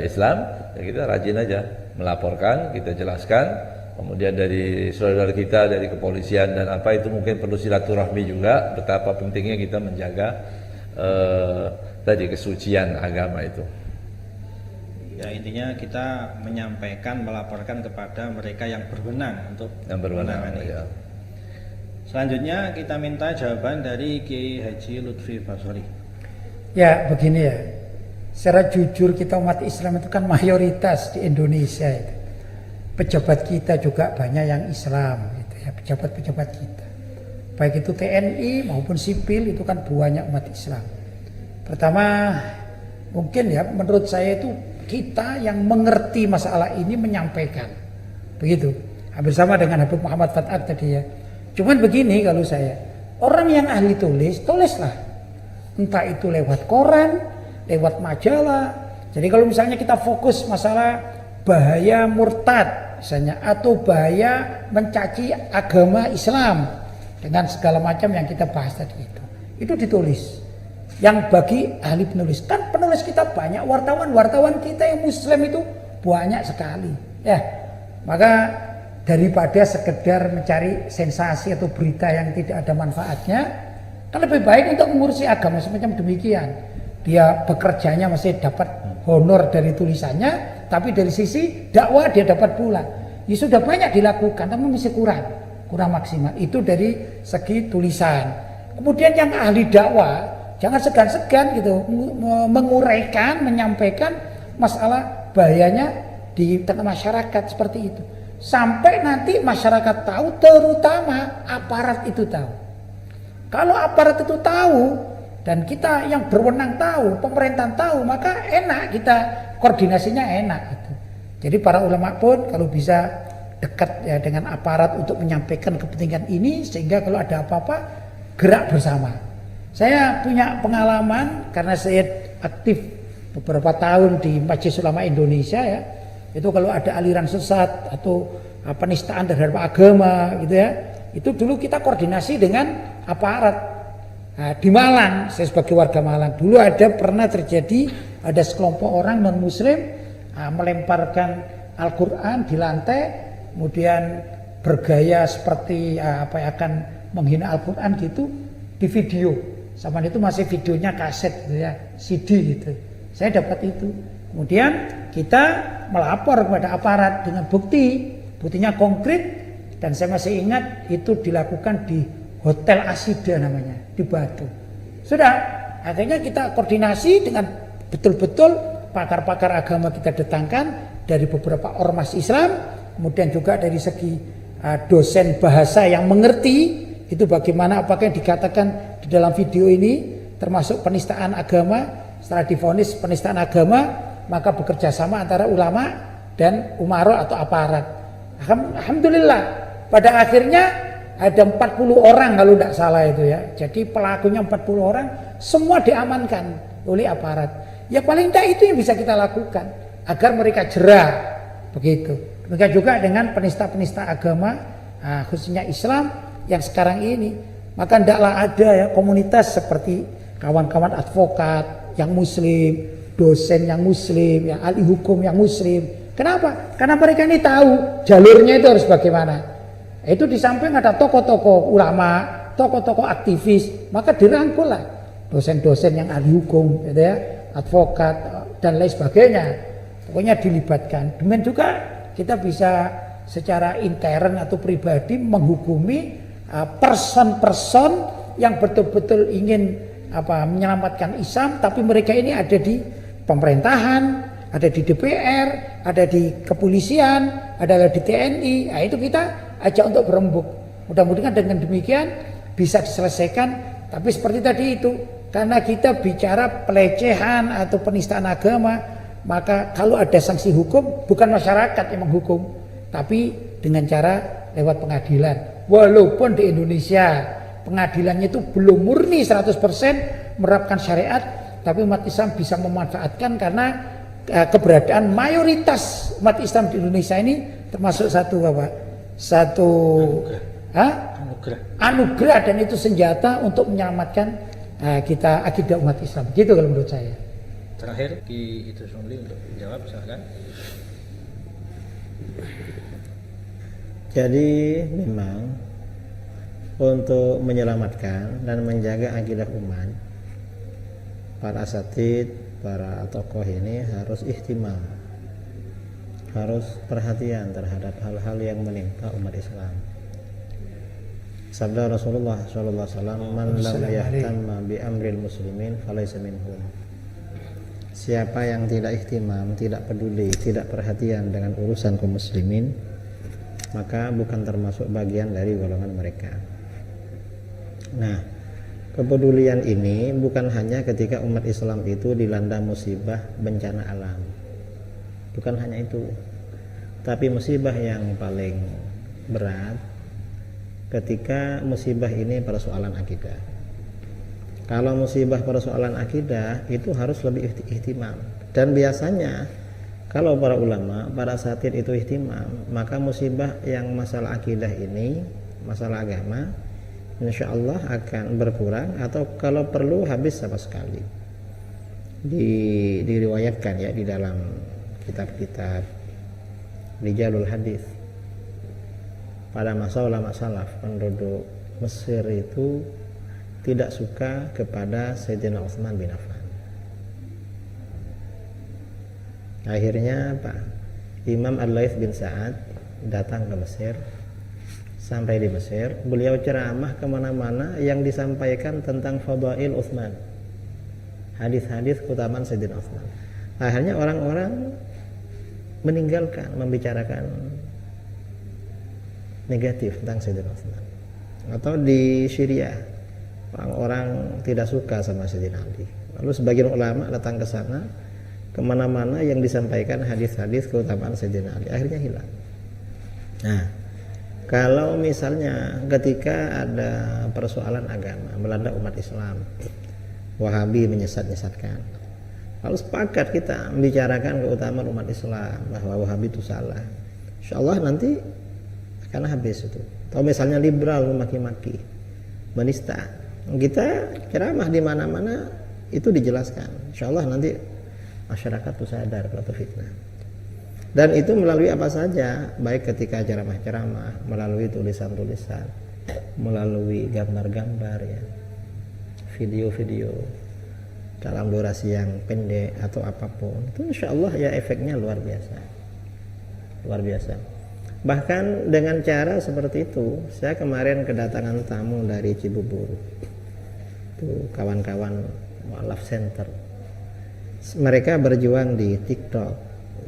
Islam. Ya kita rajin aja melaporkan, kita jelaskan. Kemudian dari saudara kita dari kepolisian dan apa itu mungkin perlu silaturahmi juga, betapa pentingnya kita menjaga tadi kesucian agama itu. Ya intinya kita menyampaikan, melaporkan kepada mereka yang berwenang untuk menangani. Ya. Selanjutnya kita minta jawaban dari Kiai Haji Lutfi Basori. Ya begini ya, secara jujur kita umat Islam itu kan mayoritas di Indonesia itu. Pejabat kita juga banyak yang Islam gitu ya, pejabat-pejabat kita. Baik itu TNI maupun sipil itu kan banyak umat Islam. Pertama mungkin ya menurut saya itu kita yang mengerti masalah ini menyampaikan. Begitu. Hampir sama dengan Habib Muhammad Fat'at tadi ya. Cuman begini kalau saya, orang yang ahli tulislah. Entah itu lewat koran, lewat majalah. Jadi kalau misalnya kita fokus masalah bahaya murtad misalnya, atau bahaya mencaci agama Islam dengan segala macam yang kita bahas tadi itu ditulis. Yang bagi ahli penulis, kan penulis kita banyak, wartawan kita yang muslim itu banyak sekali ya. Maka daripada sekedar mencari sensasi atau berita yang tidak ada manfaatnya, kan lebih baik untuk mengurusi agama semacam demikian. Dia bekerjanya masih dapat honor dari tulisannya, tapi dari sisi dakwah dia dapat pula. Ya sudah banyak dilakukan, tapi masih kurang maksimal. Itu dari segi tulisan. Kemudian yang ahli dakwah jangan segan-segan gitu menguraikan, menyampaikan masalah bahayanya di tengah masyarakat seperti itu. Sampai nanti masyarakat tahu, terutama aparat itu tahu. Kalau aparat itu tahu dan kita yang berwenang tahu, pemerintah tahu, maka enak kita koordinasinya enak gitu. Jadi para ulama pun kalau bisa dekat ya dengan aparat untuk menyampaikan kepentingan ini, sehingga kalau ada apa-apa gerak bersama. Saya punya pengalaman karena saya aktif beberapa tahun di Majelis Ulama Indonesia ya. Itu kalau ada aliran sesat atau penistaan terhadap agama gitu ya, itu dulu kita koordinasi dengan aparat. Nah, di Malang, saya sebagai warga Malang, dulu pernah terjadi ada sekelompok orang non muslim melemparkan Al-Quran di lantai, kemudian bergaya seperti akan menghina Al-Quran gitu, di video. Sama itu masih videonya kaset gitu ya, CD gitu. Saya dapat itu. Kemudian kita melapor kepada aparat dengan buktinya konkret, dan saya masih ingat itu dilakukan di Hotel Asida namanya, di Batu. Sudah, akhirnya kita koordinasi dengan betul-betul pakar-pakar agama kita datangkan dari beberapa ormas Islam, kemudian juga dari segi dosen bahasa yang mengerti itu bagaimana apakah yang dikatakan di dalam video ini termasuk penistaan agama. Setelah divonis penistaan agama, maka bekerja sama antara ulama dan umaro atau aparat. Alhamdulillah pada akhirnya ada 40 orang kalau tidak salah itu ya. Jadi pelakunya 40 orang semua diamankan oleh aparat. Ya paling tidak itu yang bisa kita lakukan agar mereka jera begitu. Demikian juga dengan penista-penista agama, khususnya Islam yang sekarang ini. Maka tidaklah ada ya komunitas seperti kawan-kawan advokat yang muslim, dosen yang muslim, yang ahli hukum yang muslim. Kenapa? Karena mereka ini tahu jalurnya itu harus bagaimana. Itu di samping ada tokoh-tokoh ulama, tokoh-tokoh aktivis, maka dirangkul lah dosen-dosen yang ahli hukum, gitu ya, advokat dan lain sebagainya. Pokoknya dilibatkan. Demikian juga kita bisa secara intern atau pribadi menghukumi person-person yang betul-betul ingin menyelamatkan Islam, tapi mereka ini ada di pemerintahan, ada di DPR, ada di kepolisian, ada di TNI. Nah, itu kita ajak untuk berembuk. Mudah-mudahan dengan demikian bisa diselesaikan. Tapi seperti tadi itu, karena kita bicara pelecehan atau penistaan agama, maka kalau ada sanksi hukum, bukan masyarakat yang menghukum, tapi dengan cara lewat pengadilan. Walaupun di Indonesia pengadilannya itu belum murni 100% menerapkan syariat, tapi umat Islam bisa memanfaatkan karena keberadaan mayoritas umat Islam di Indonesia ini termasuk satu anugerah, dan itu senjata untuk menyelamatkan kita akidah umat Islam. Gitu kalau menurut saya. Terakhir Ki Idrus Romli untuk menjawab, silakan. Jadi memang untuk menyelamatkan dan menjaga akidah umat, para asatid, para tokoh ini harus ihtimam, harus perhatian terhadap hal-hal yang menimpa umat Islam. Sabda Rasulullah SAW, "Man lam yahtamma bi amril muslimin falaysa minhum." Siapa yang tidak ihtimam, tidak peduli, tidak perhatian dengan urusan kaum muslimin, maka bukan termasuk bagian dari golongan mereka. Nah, kepedulian ini bukan hanya ketika umat Islam itu dilanda musibah bencana alam. Bukan hanya itu. Tapi musibah yang paling berat ketika musibah ini persoalan akidah. Kalau musibah persoalan akidah itu harus lebih ihtimam. Dan biasanya kalau para ulama, para asatidz itu ihtimam, maka musibah yang masalah akidah ini, masalah agama, insya Allah akan berkurang atau kalau perlu habis sama sekali. Diriwayatkan ya di dalam kitab-kitab Rijalul Hadis, pada masa ulama salaf, penduduk Mesir itu tidak suka kepada Sayyidina Utsman bin Affan. Akhirnya apa? Imam Al-Laits bin Sa'ad datang ke Mesir. Sampai di Mesir, beliau ceramah kemana-mana yang disampaikan tentang fadail Utsman, hadis-hadis keutamaan Sayyidina Utsman. Akhirnya orang-orang meninggalkan membicarakan negatif tentang Sayyidina Utsman. Atau di Syria, orang-orang tidak suka sama Sayyidina Ali. Lalu sebagian ulama datang ke sana, kemana-mana yang disampaikan hadis-hadis keutamaan Sayyidina Ali, akhirnya hilang. Nah, kalau misalnya ketika ada persoalan agama melanda umat Islam, Wahabi menyesat-nyesatkan, lalu sepakat kita membicarakan keutamaan umat Islam bahwa Wahabi itu salah, insya Allah nanti akan habis itu. Atau misalnya liberal memaki-maki, menista, kita ceramah di mana-mana itu dijelaskan, insya Allah nanti masyarakat itu sadar kalau itu fitnah. Dan itu melalui apa saja, baik ketika ceramah-ceramah, melalui tulisan-tulisan, melalui gambar-gambar ya, video-video dalam durasi yang pendek atau apapun, itu insya Allah ya efeknya luar biasa, luar biasa. Bahkan dengan cara seperti itu, saya kemarin kedatangan tamu dari Cibubur, itu kawan-kawan Mu'alaf Center. Mereka berjuang di TikTok,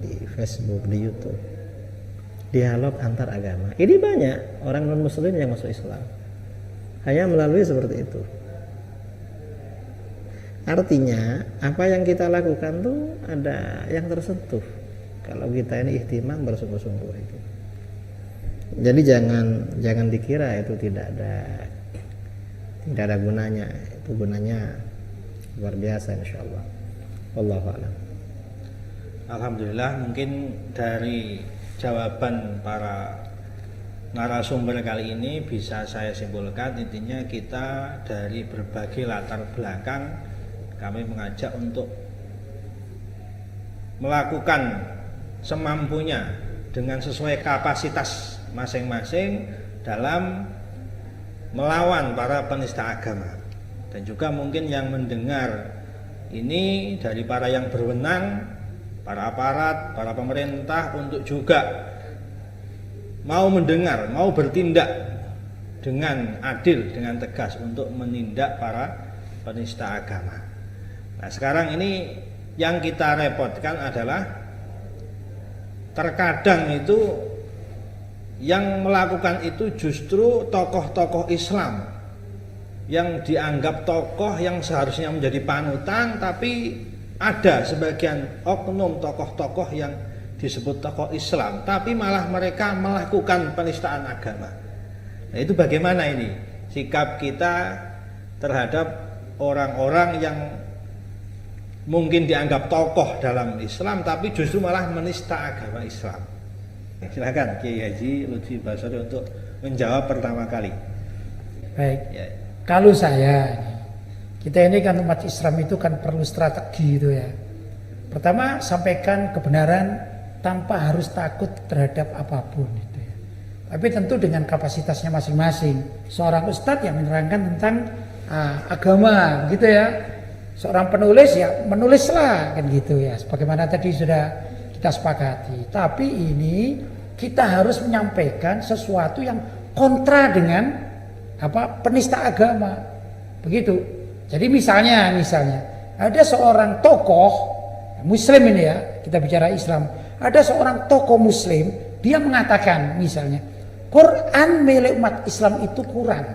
di Facebook, di YouTube, dialog antar agama. Ini banyak orang non muslim yang masuk Islam hanya melalui seperti itu. Artinya apa yang kita lakukan tuh ada yang tersentuh kalau kita ini ihtimam bersungguh-sungguh itu. Jadi jangan dikira itu tidak ada gunanya. Itu gunanya luar biasa insyaallah. Wallahu a'lam. Alhamdulillah, mungkin dari jawaban para narasumber kali ini bisa saya simpulkan, intinya kita dari berbagai latar belakang kami mengajak untuk melakukan semampunya dengan sesuai kapasitas masing-masing dalam melawan para penista agama. Dan juga mungkin yang mendengar ini dari para yang berwenang, para aparat, para pemerintah, untuk juga mau mendengar, mau bertindak dengan adil, dengan tegas untuk menindak para penista agama. Nah, sekarang ini yang kita repotkan adalah terkadang itu yang melakukan itu justru tokoh-tokoh Islam yang dianggap tokoh yang seharusnya menjadi panutan, tapi ada sebagian oknum tokoh-tokoh yang disebut tokoh Islam, tapi malah mereka melakukan penistaan agama. Nah, itu bagaimana ini sikap kita terhadap orang-orang yang mungkin dianggap tokoh dalam Islam, tapi justru malah menista agama Islam. Silakan Kiai Haji Lutfi Basori untuk menjawab pertama kali. Baik. Ya. Kalau kita ini kan umat Islam itu kan perlu strategi itu ya. Pertama, sampaikan kebenaran tanpa harus takut terhadap apapun itu ya. Tapi tentu dengan kapasitasnya masing-masing. Seorang ustadz yang menerangkan tentang agama gitu ya. Seorang penulis ya menulislah kan gitu ya. Sebagaimana tadi sudah kita kita sepakati. Tapi ini kita harus menyampaikan sesuatu yang kontra dengan penista agama. Begitu. Jadi misalnya ada seorang tokoh Muslim ini ya, kita bicara Islam. Ada seorang tokoh Muslim, dia mengatakan misalnya, Quran milik umat Islam itu kurang.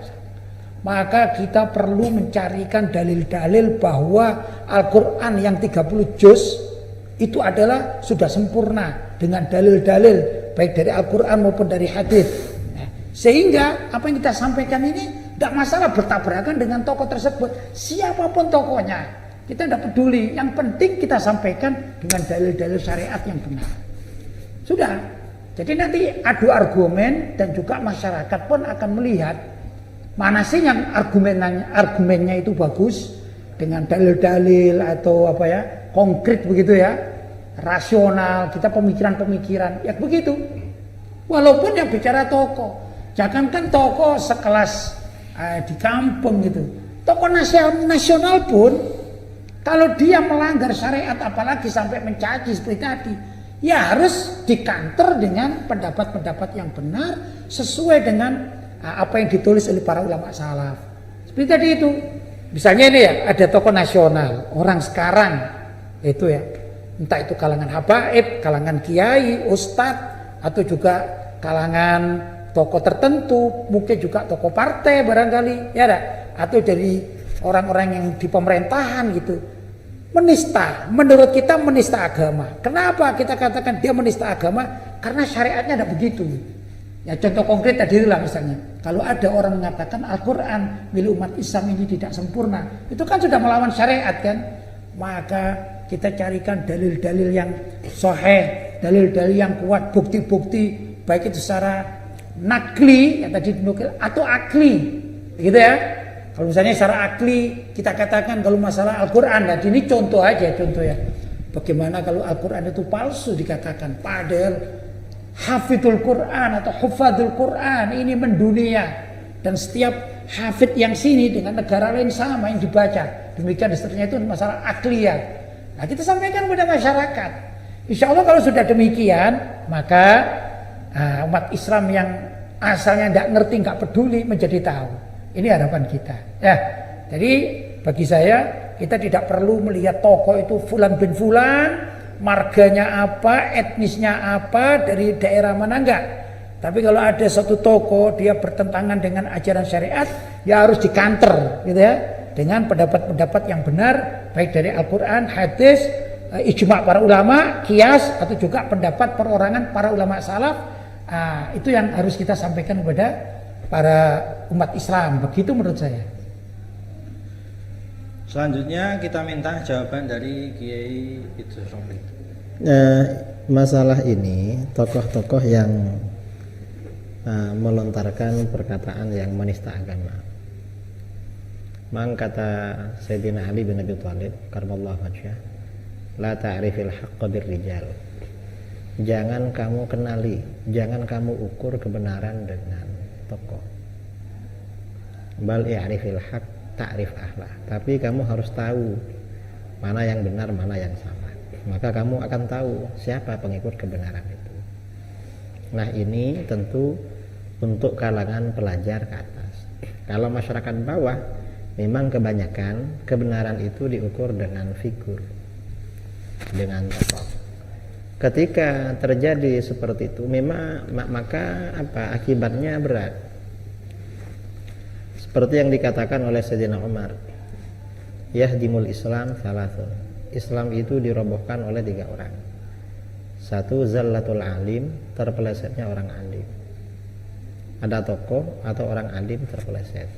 Maka kita perlu mencarikan dalil-dalil bahwa Al-Quran yang 30 juz itu adalah sudah sempurna dengan dalil-dalil baik dari Al-Quran maupun dari hadis. Nah, sehingga apa yang kita sampaikan ini tidak masalah bertabrakan dengan tokoh tersebut, siapapun tokohnya, kita tidak peduli. Yang penting kita sampaikan dengan dalil-dalil syariat yang benar. Sudah. Jadi nanti adu argumen dan juga masyarakat pun akan melihat mana sih yang argumennya itu bagus dengan dalil-dalil atau konkret begitu ya, rasional, kita pemikiran-pemikiran ya begitu. Walaupun yang bicara tokoh, jangankan tokoh sekelas di kampung gitu, tokoh nasional pun kalau dia melanggar syariat apalagi sampai mencaci seperti tadi, ya harus dikanter dengan pendapat-pendapat yang benar sesuai dengan apa yang ditulis oleh para ulama salaf. Seperti tadi itu. Misalnya ini ya, ada tokoh nasional, orang sekarang itu ya, entah itu kalangan habaib, kalangan kiai, ustadz, atau juga kalangan tokoh tertentu, mungkin juga tokoh partai barangkali, ya ada, atau dari orang-orang yang di pemerintahan gitu. Menista, menurut kita menista agama. Kenapa kita katakan dia menista agama? Karena syariatnya tidak begitu. Ya contoh konkret tadi lah misalnya, kalau ada orang mengatakan Al-Quran milik umat Islam ini tidak sempurna, itu kan sudah melawan syariat kan. Maka kita carikan dalil-dalil yang sahih, dalil-dalil yang kuat, bukti-bukti baik itu secara nakli yang tadi dinukil atau akli, gitu ya. Kalau misalnya secara akli kita katakan kalau masalah Al-Quran, nah ini contoh aja contoh ya. Bagaimana kalau Al-Quran itu palsu dikatakan, padahal hafidul Quran atau hufadul Quran ini mendunia, dan setiap hafid yang sini dengan negara lain sama yang dibaca, demikian dan seterusnya, itu masalah akliyah. Nah kita sampaikan kepada masyarakat. Insya Allah kalau sudah demikian, maka umat Islam yang asalnya tidak ngerti, nggak peduli menjadi tahu. Ini harapan kita. Ya, jadi bagi saya kita tidak perlu melihat tokoh itu fulan bin fulan, marganya apa, etnisnya apa, dari daerah mana, enggak. Tapi kalau ada satu tokoh dia bertentangan dengan ajaran syariat, ya harus dikanter gitu ya, dengan pendapat-pendapat yang benar baik dari Al-Quran, hadis, ijma' para ulama, qiyas, atau juga pendapat perorangan para ulama salaf. Itu yang harus kita sampaikan kepada para umat Islam, begitu menurut saya. Selanjutnya kita minta jawaban dari Kiai Idrus Shafii. Masalah ini tokoh-tokoh yang melontarkan perkataan yang menista agama. Mang kata Sayyidina Ali bin Abi Thalib karramallahu wajhah, la ta'rifil haqqa birrijal. Jangan kamu kenali, jangan kamu ukur kebenaran dengan tokoh. Bal i'rifil haqq ta'rif ahlah. Tapi kamu harus tahu mana yang benar, mana yang salah. Maka kamu akan tahu siapa pengikut kebenaran itu. Nah ini tentu untuk kalangan pelajar ke atas. Kalau masyarakat bawah, memang kebanyakan kebenaran itu diukur dengan figur, dengan tokoh. Ketika terjadi seperti itu, memang maka akibatnya berat. Seperti yang dikatakan oleh Sayyidina Umar, yahdimul Islam salasun. Islam itu dirobohkan oleh 3 orang. 1, zallatul alim, terpelesetnya orang alim. Ada tokoh atau orang alim terpeleset.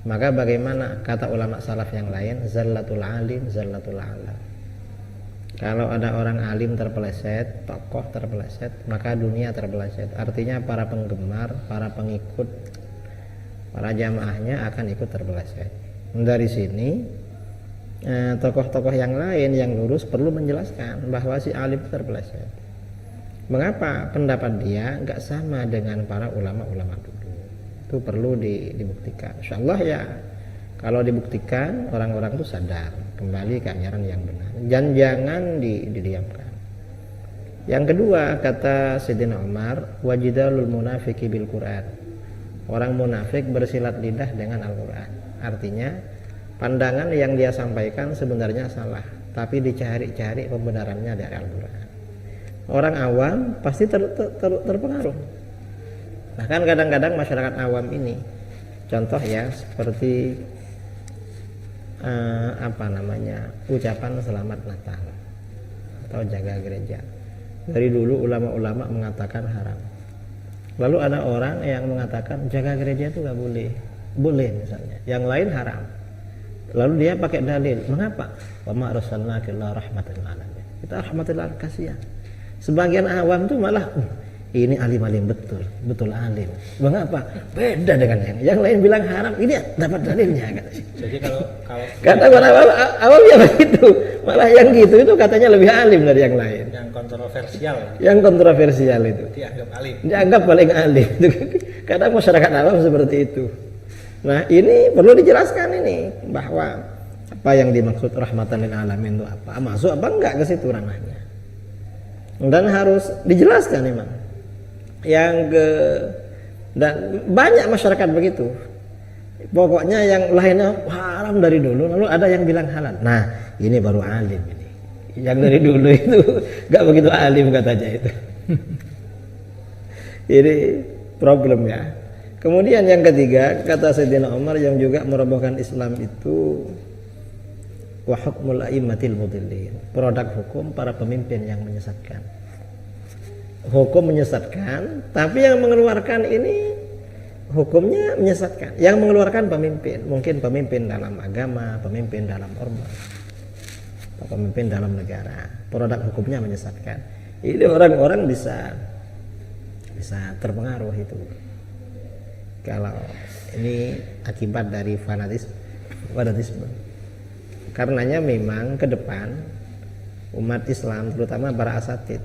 Maka bagaimana kata ulama salaf yang lain, zallatul alim, zallatul alam. Kalau ada orang alim terpeleset, tokoh terpeleset, maka dunia terpeleset. Artinya para penggemar, para pengikut, para jamaahnya akan ikut terpeleset. Dari sini tokoh-tokoh yang lain yang lurus perlu menjelaskan bahwa si alim terpeleset. Mengapa pendapat dia nggak sama dengan para ulama-ulama dulu? Itu perlu dibuktikan. Insyaallah ya, kalau dibuktikan orang-orang itu sadar kembali ke ajaran yang benar. Dan jangan didiamkan. Yang kedua, kata Sayyidina Umar, wajidalul munafiki bil Quran. Orang munafik bersilat lidah dengan Al-Quran. Artinya pandangan yang dia sampaikan sebenarnya salah, tapi dicari-cari pembenarannya dari Al-Quran. Orang awam pasti terpengaruh. Bahkan kadang-kadang masyarakat awam ini, contoh ya seperti ucapan selamat Natal atau jaga gereja. Dari dulu ulama-ulama mengatakan haram. Lalu ada orang yang mengatakan jaga gereja itu nggak boleh, boleh misalnya. Yang lain haram. Lalu dia pakai dalil, mengapa? Wa ma arsalnaka illa rahmatan lil alamin. Kita rahmatil alamin, kasihan. Sebagian awam tuh malah ini alim-alim betul alim. Mengapa? Beda dengan yang lain bilang haram, ini dapat dalilnya kata. Jadi kalau kata orang awam ya begitu. Malah yang gitu itu katanya lebih alim dari yang lain. yang kontroversial Yang kontroversial itu dianggap alim. dianggap paling alim. Kadang masyarakat awam seperti itu. Nah, ini perlu dijelaskan ini bahwa apa yang dimaksud rahmatan lil alamin itu apa? Masuk apa enggak ke situ ranahnya? Dan harus dijelaskan memang. Dan banyak masyarakat begitu. Pokoknya yang lainnya haram dari dulu, lalu ada yang bilang halal. Nah, ini baru alim ini. Yang dari dulu itu enggak begitu alim katanya itu. Ini problem ya. Kemudian yang ketiga, kata Sayyidina Umar yang juga merobohkan Islam itu wa hukmul a'immatil mudillin. Produk hukum para pemimpin yang menyesatkan. Hukum menyesatkan, tapi yang mengeluarkan ini hukumnya menyesatkan. Yang mengeluarkan pemimpin, mungkin pemimpin dalam agama, pemimpin dalam ormas, pemimpin dalam negara. Produk hukumnya menyesatkan. Ini orang-orang bisa terpengaruh itu. Kalau ini akibat dari fanatisme. Karenanya memang ke depan umat Islam, terutama para asatid,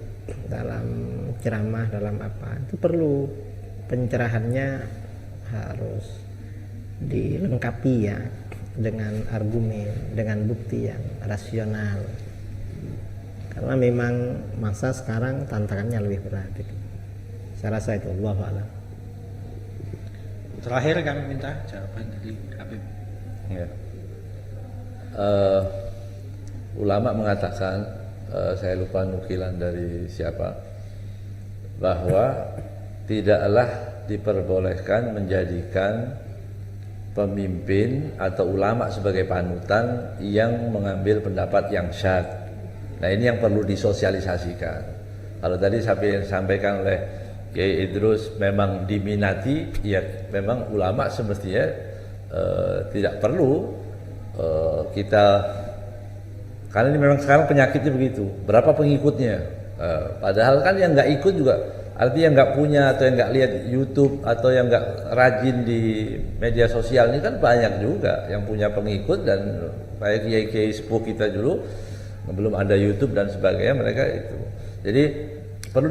dalam ceramah, dalam apa, itu perlu pencerahannya harus dilengkapi ya dengan argumen, dengan bukti yang rasional. Karena memang masa sekarang tantangannya lebih berat. Saya rasa itu, Allahu a'lam. Terakhir kami minta jawaban dari Habib. Ya. Ulama mengatakan, saya lupa nukilan dari siapa, bahwa tidaklah diperbolehkan menjadikan pemimpin atau ulama sebagai panutan yang mengambil pendapat yang syadz. Nah, ini yang perlu disosialisasikan. Kalau tadi sampaikan oleh Kiai Idrus memang diminati, ya memang ulama semestinya tidak perlu kita, karena ini memang sekarang penyakitnya begitu. Berapa pengikutnya? Padahal kan yang nggak ikut juga, artinya yang nggak punya atau yang nggak lihat YouTube atau yang nggak rajin di media sosial ini kan banyak juga yang punya pengikut. Dan kayak kiai-kiai sepuh kita dulu belum ada YouTube dan sebagainya, mereka itu. Jadi perlu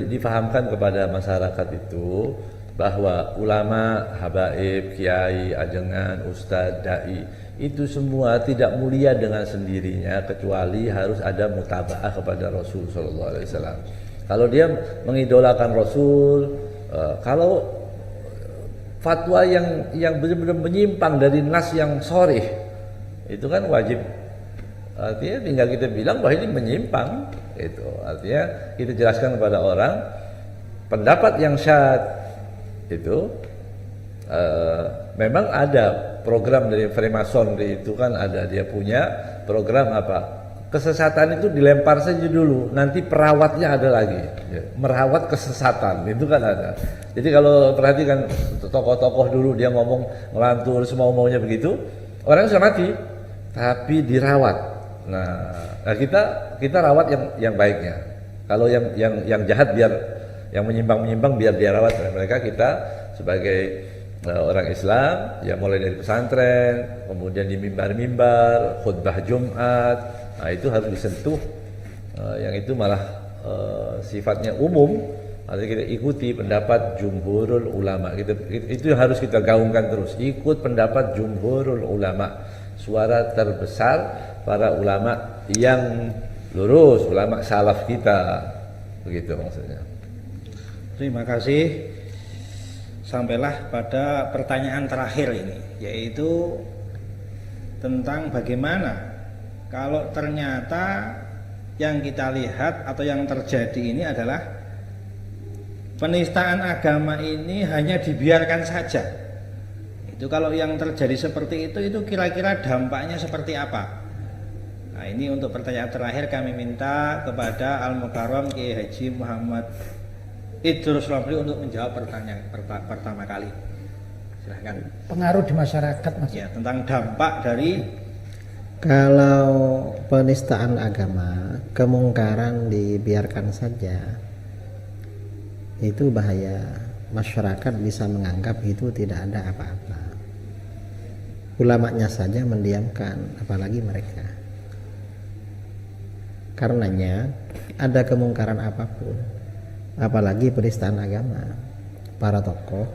difahamkan kepada masyarakat itu bahwa ulama, habaib, kiai, ajengan, ustadz, dai itu semua tidak mulia dengan sendirinya kecuali harus ada mutabaah kepada Rasul sallallahu alaihi wasallam. Kalau dia mengidolakan Rasul, kalau fatwa yang benar-benar menyimpang dari nas yang sharih, itu kan wajib. Artinya tinggal kita bilang bahwa ini menyimpang, itu artinya kita jelaskan kepada orang pendapat yang syadz itu memang ada program dari Freemasonry itu kan ada, dia punya program apa, kesesatan itu dilempar saja dulu, nanti perawatnya ada lagi, merawat kesesatan itu kan ada. Jadi kalau perhatikan tokoh-tokoh dulu dia ngomong ngelantur semau-maunya begitu, orang sudah mati tapi dirawat. Nah, kita rawat yang baiknya. Kalau yang jahat biar, yang menyimpang biar dia rawat. Mereka kita sebagai orang Islam ya mulai dari pesantren, kemudian di mimbar-mimbar, khutbah Jumat, nah itu harus disentuh. Yang itu malah sifatnya umum. Artinya kita ikuti pendapat jumhurul ulama. Itu yang harus kita gaungkan terus. Ikut pendapat jumhurul ulama, suara terbesar para ulama yang lurus, ulama salaf kita. Begitu maksudnya. Terima kasih. Sampailah pada pertanyaan terakhir ini, yaitu tentang bagaimana kalau ternyata yang kita lihat atau yang terjadi ini adalah penistaan agama ini hanya dibiarkan saja. Itu kalau yang terjadi seperti itu kira-kira dampaknya seperti apa? Nah, ini untuk pertanyaan terakhir kami minta kepada Al-Mukarram Kiai Haji Muhammad Idrus Romli untuk menjawab pertanyaan pertama kali. Silahkan. Pengaruh di masyarakat, Mas. Ya, tentang dampak dari Kalau penistaan agama, kemungkaran dibiarkan saja, itu bahaya. Masyarakat bisa menganggap itu tidak ada apa-apa. Ulamanya saja mendiamkan, apalagi mereka. Karenanya ada kemungkaran apapun, apalagi penistaan agama, para tokoh,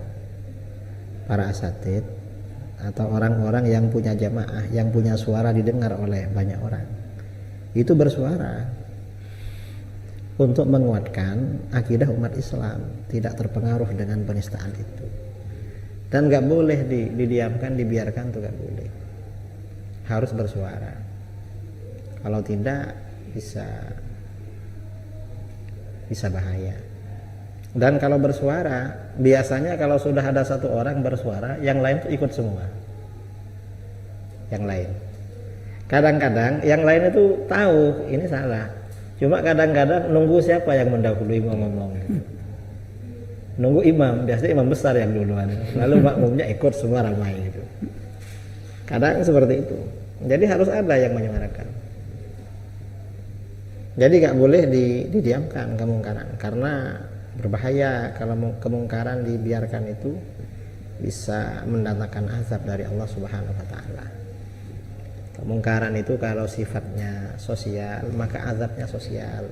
para asatid, atau orang-orang yang punya jamaah, yang punya suara didengar oleh banyak orang, itu bersuara untuk menguatkan akidah umat Islam, tidak terpengaruh dengan penistaan itu. Dan nggak boleh didiamkan, dibiarkan, itu nggak boleh. Harus bersuara. Kalau tidak bisa bahaya. Dan kalau bersuara, biasanya kalau sudah ada satu orang bersuara, yang lain tuh ikut semua. Yang lain. Kadang-kadang yang lain itu tahu ini salah. Cuma kadang-kadang nunggu siapa yang mendahului ngomong. Nunggu imam, biasanya imam besar yang duluan. Lalu makmumnya ikut semua ramai gitu. Kadang seperti itu. Jadi harus ada yang menyuarakan. Jadi nggak boleh didiamkan kemungkaran, karena berbahaya kalau kemungkaran dibiarkan, itu bisa mendatangkan azab dari Allah Subhanahu wa taala. Kemungkaran itu kalau sifatnya sosial, maka azabnya sosial.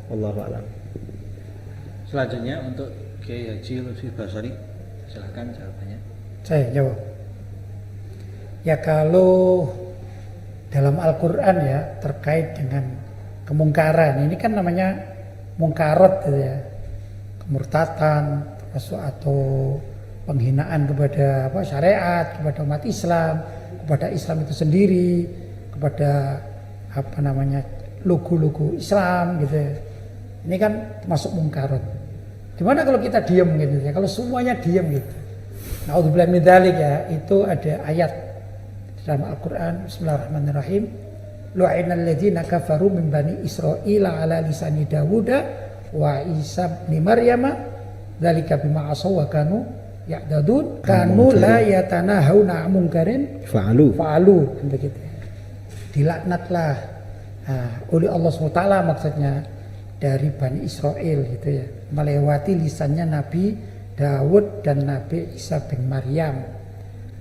Wallahu a'lam. selanjutnya untuk Kiai Haji Lutfi Basari, silahkan jawabannya. Saya jawab. Ya, kalau dalam Al-Quran ya terkait dengan kemungkaran, ini kan namanya mungkarot gitu ya, kemurtatan termasuk atau penghinaan kepada syariat, kepada umat Islam, kepada Islam itu sendiri, kepada logo-logo Islam gitu ya. Ini kan termasuk mungkarot. Gimana kalau kita diam gitu ya, kalau semuanya diam gitu. Na'udzubillah min dzalik ya, itu ada ayat dalam Al-Quran. Bismillahirrahmanirrahim. Lu'inal ladzina kafaru min bani Israila ala lisani Dawuda wa Isa bin Maryam dzalika bima asaw wa kanu ya'dadun kanu la yatanahawna 'an munkarin fa'alu begitu. Dilaknatlah oleh Allah SWT maksudnya dari Bani Israel gitu ya, melewati lisannya Nabi Dawud dan Nabi Isa bin Maryam.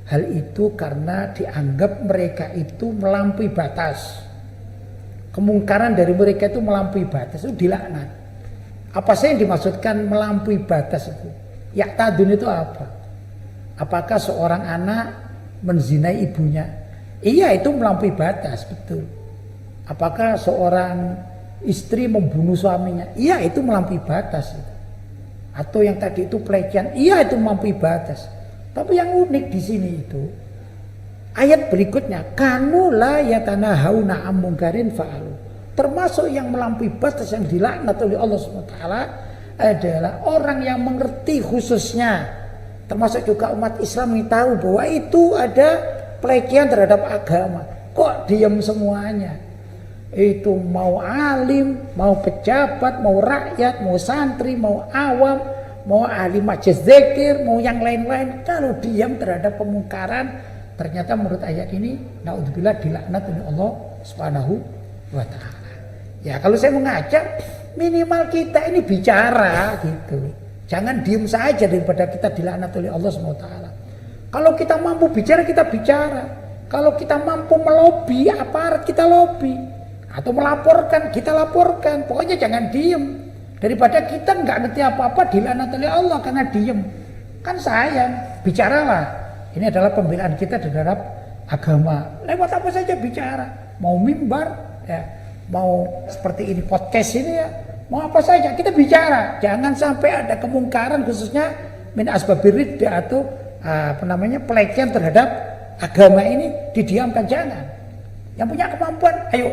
Hal itu karena dianggap mereka itu melampaui batas. Kemungkaran dari mereka itu melampaui batas, itu dilaknat. Apa sih yang dimaksudkan melampaui batas itu? Ya tadun itu apa? Apakah seorang anak menzinai ibunya? Iya, itu melampaui batas, betul. Apakah seorang istri membunuh suaminya? Iya, itu melampaui batas. Atau yang tadi itu pelecehan? Iya, itu melampaui batas. Tapi yang unik di sini itu ayat berikutnya, kanu la yatanahawna 'an munkarin fa'alu. Termasuk yang melampaui batas yang dilaknat oleh Allah SWT adalah orang yang mengerti, khususnya termasuk juga umat Islam yang tahu bahwa itu ada pelecehan terhadap agama. Kok diam semuanya? Itu mau alim, mau pejabat, mau rakyat, mau santri, mau awam, mau ahli majelis zikir, mau yang lain-lain, kalau diam terhadap pemungkaran, ternyata menurut ayat ini naudzubillah dilaknat oleh Allah Subhanahu wa taala. Ya, kalau saya mengajak minimal kita ini bicara gitu. Jangan diam saja daripada kita dilaknat oleh Allah Subhanahu wa taala. Kalau kita mampu bicara, kita bicara. Kalau kita mampu melobi aparat, kita lobi. Atau melaporkan, kita laporkan. Pokoknya jangan diem. Daripada kita nggak ngerti apa-apa dilaknat oleh Allah karena diem. Kan sayang, bicaralah. Ini adalah pembelaan kita terhadap agama. Lewat apa saja bicara. Mau mimbar, ya, mau seperti ini podcast ini ya, mau apa saja kita bicara, jangan sampai ada kemungkaran khususnya min asbabir riddah atau pelecehan terhadap agama ini didiamkan, jangan. Yang punya kemampuan, ayo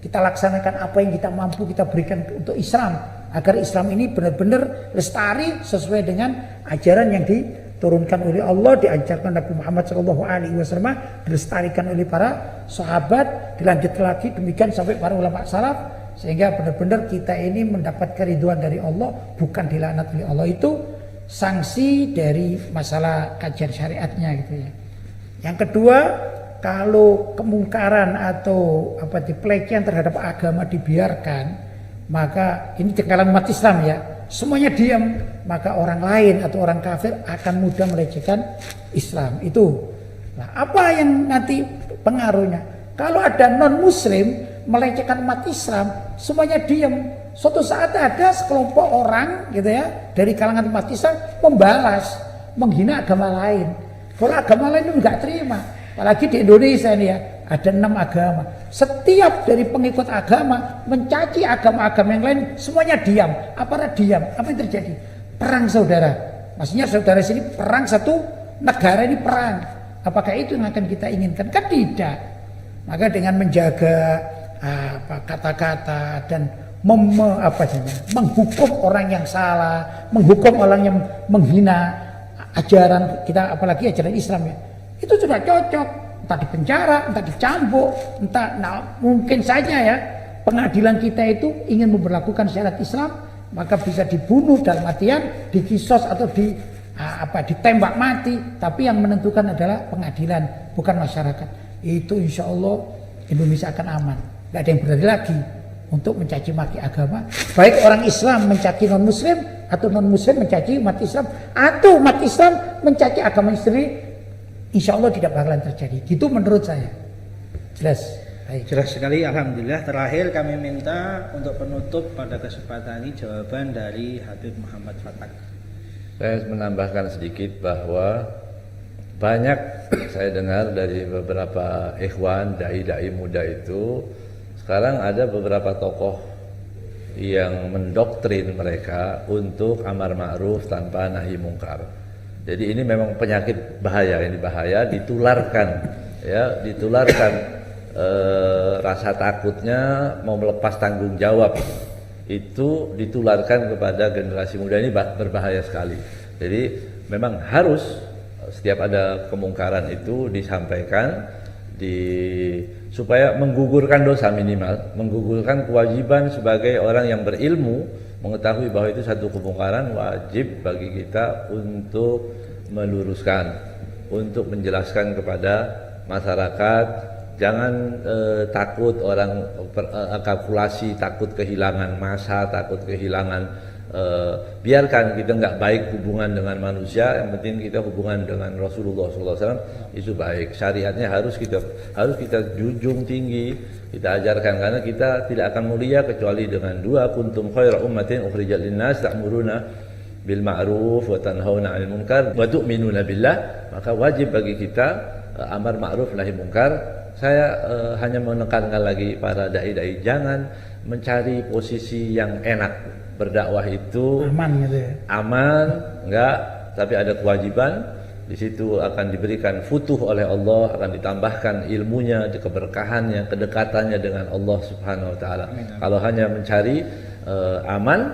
kita laksanakan apa yang kita mampu kita berikan untuk Islam agar Islam ini benar-benar lestari sesuai dengan ajaran yang diturunkan oleh Allah, diajarkan Nabi Muhammad SAW, dilestarikan oleh para sahabat, dilanjut lagi demikian sampai para ulama salaf, sehingga benar-benar kita ini mendapat keriduan dari Allah, bukan dilaknat oleh Allah. Itu sanksi dari masalah kajian syariatnya gitu ya. Yang kedua, kalau kemungkaran atau pelecehan terhadap agama dibiarkan, maka ini di kalangan umat Islam ya, semuanya diam, maka orang lain atau orang kafir akan mudah melecehkan Islam itu. Nah, apa yang nanti pengaruhnya? Kalau ada non muslim melecehkan umat Islam, semuanya diam. Suatu saat ada sekelompok orang gitu ya dari kalangan umat Islam membalas, menghina agama lain. Kalau agama lain itu nggak terima, apalagi di Indonesia ini ya ada 6 agama. Setiap dari pengikut agama mencaci agama-agama yang lain, semuanya diam. Aparat diam. Apa yang terjadi? Perang saudara. Maksudnya saudara sini perang, satu negara ini perang. Apakah itu yang akan kita inginkan? Kan tidak. Maka dengan menjaga kata-kata dan menghukum orang yang salah, menghukum orang yang menghina ajaran kita, apalagi ajaran Islam ya, itu sudah cocok. Entah dipenjara, entah dicambuk, mungkin saja ya pengadilan kita itu ingin memberlakukan syariat Islam, maka bisa dibunuh dalam artian dikisos atau ditembak mati, tapi yang menentukan adalah pengadilan, bukan masyarakat. Itu insya Allah Indonesia akan aman, nggak ada yang berani lagi untuk mencaci maki agama, baik orang Islam mencaci non Muslim atau non Muslim mencaci umat Islam, atau umat Islam mencaci agama sendiri, insya Allah tidak bakalan terjadi. Gitu menurut saya. Jelas? Baik. Jelas sekali, alhamdulillah. Terakhir kami minta untuk penutup pada kesempatan ini jawaban dari Habib Muhammad Fatak. Saya menambahkan sedikit bahwa banyak saya dengar dari beberapa ikhwan dai-dai muda itu, sekarang ada beberapa tokoh yang mendoktrin mereka untuk amar ma'ruf tanpa nahi mungkar. Jadi ini memang penyakit bahaya, ini bahaya, ditularkan rasa takutnya mau melepas tanggung jawab itu ditularkan kepada generasi muda, ini berbahaya sekali. Jadi memang harus setiap ada kemungkaran itu disampaikan, supaya menggugurkan dosa minimal, menggugurkan kewajiban sebagai orang yang berilmu, mengetahui bahwa itu satu kemungkaran, wajib bagi kita untuk meluruskan, untuk menjelaskan kepada masyarakat. Jangan takut orang kalkulasi, takut kehilangan masa, takut kehilangan. Biarkan kita nggak baik hubungan dengan manusia, yang penting kita hubungan dengan Rasulullah SAW itu baik. Syariatnya harus kita junjung tinggi, kita ajarkan, karena kita tidak akan mulia kecuali dengan dua, kuntum khaira ummatin ukhrijat linnas ta'muruna bil ma'ruf wa tanhauna 'anil munkar wa tu'minuna billah. Maka wajib bagi kita amar ma'ruf nahi munkar. Saya hanya menekankan lagi para dai-dai, jangan mencari posisi yang enak. Berdakwah itu aman gitu ya. Aman, enggak, tapi ada kewajiban. Di situ akan diberikan futuh oleh Allah, akan ditambahkan ilmunya, keberkahannya, kedekatannya dengan Allah Subhanahu wa taala. Kalau hanya mencari aman,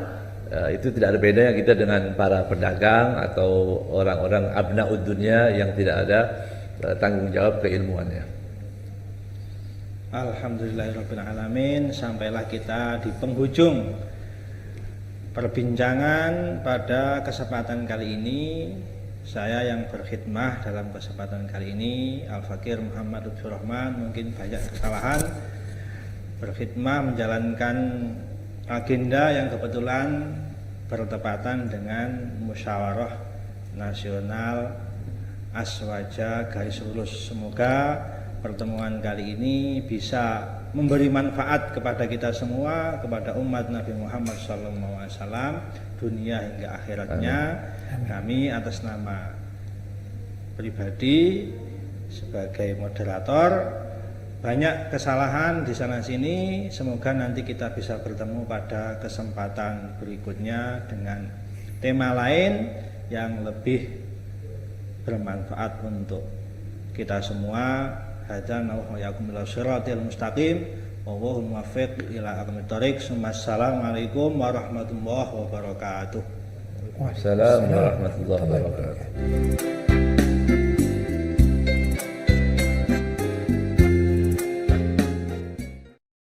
itu tidak ada bedanya kita dengan para pedagang atau orang-orang abnaud dunya yang tidak ada tanggung jawab keilmuannya. Alhamdulillahirabbil alamin, sampailah kita di penghujung perbincangan pada kesempatan kali ini. Saya yang berkhidmah dalam kesempatan kali ini, Al-Fakir Muhammad Lutfur Rahman, mungkin banyak kesalahan, berkhidmah menjalankan agenda yang kebetulan bertepatan dengan musyawarah nasional Aswaja garis lurus. Semoga pertemuan kali ini bisa memberi manfaat kepada kita semua, kepada umat Nabi Muhammad SAW, dunia hingga akhiratnya. Kami atas nama pribadi sebagai moderator banyak kesalahan di sana sini. Semoga nanti kita bisa bertemu pada kesempatan berikutnya dengan tema lain yang lebih bermanfaat untuk kita semua. Hadza wa iyyakum ila shiratal mustaqim. Wallahul muwaffiq ila aqwamit thoriq. Assalamualaikum warahmatullahi wabarakatuh. Waalaikumsalam warahmatullahi wabarakatuh.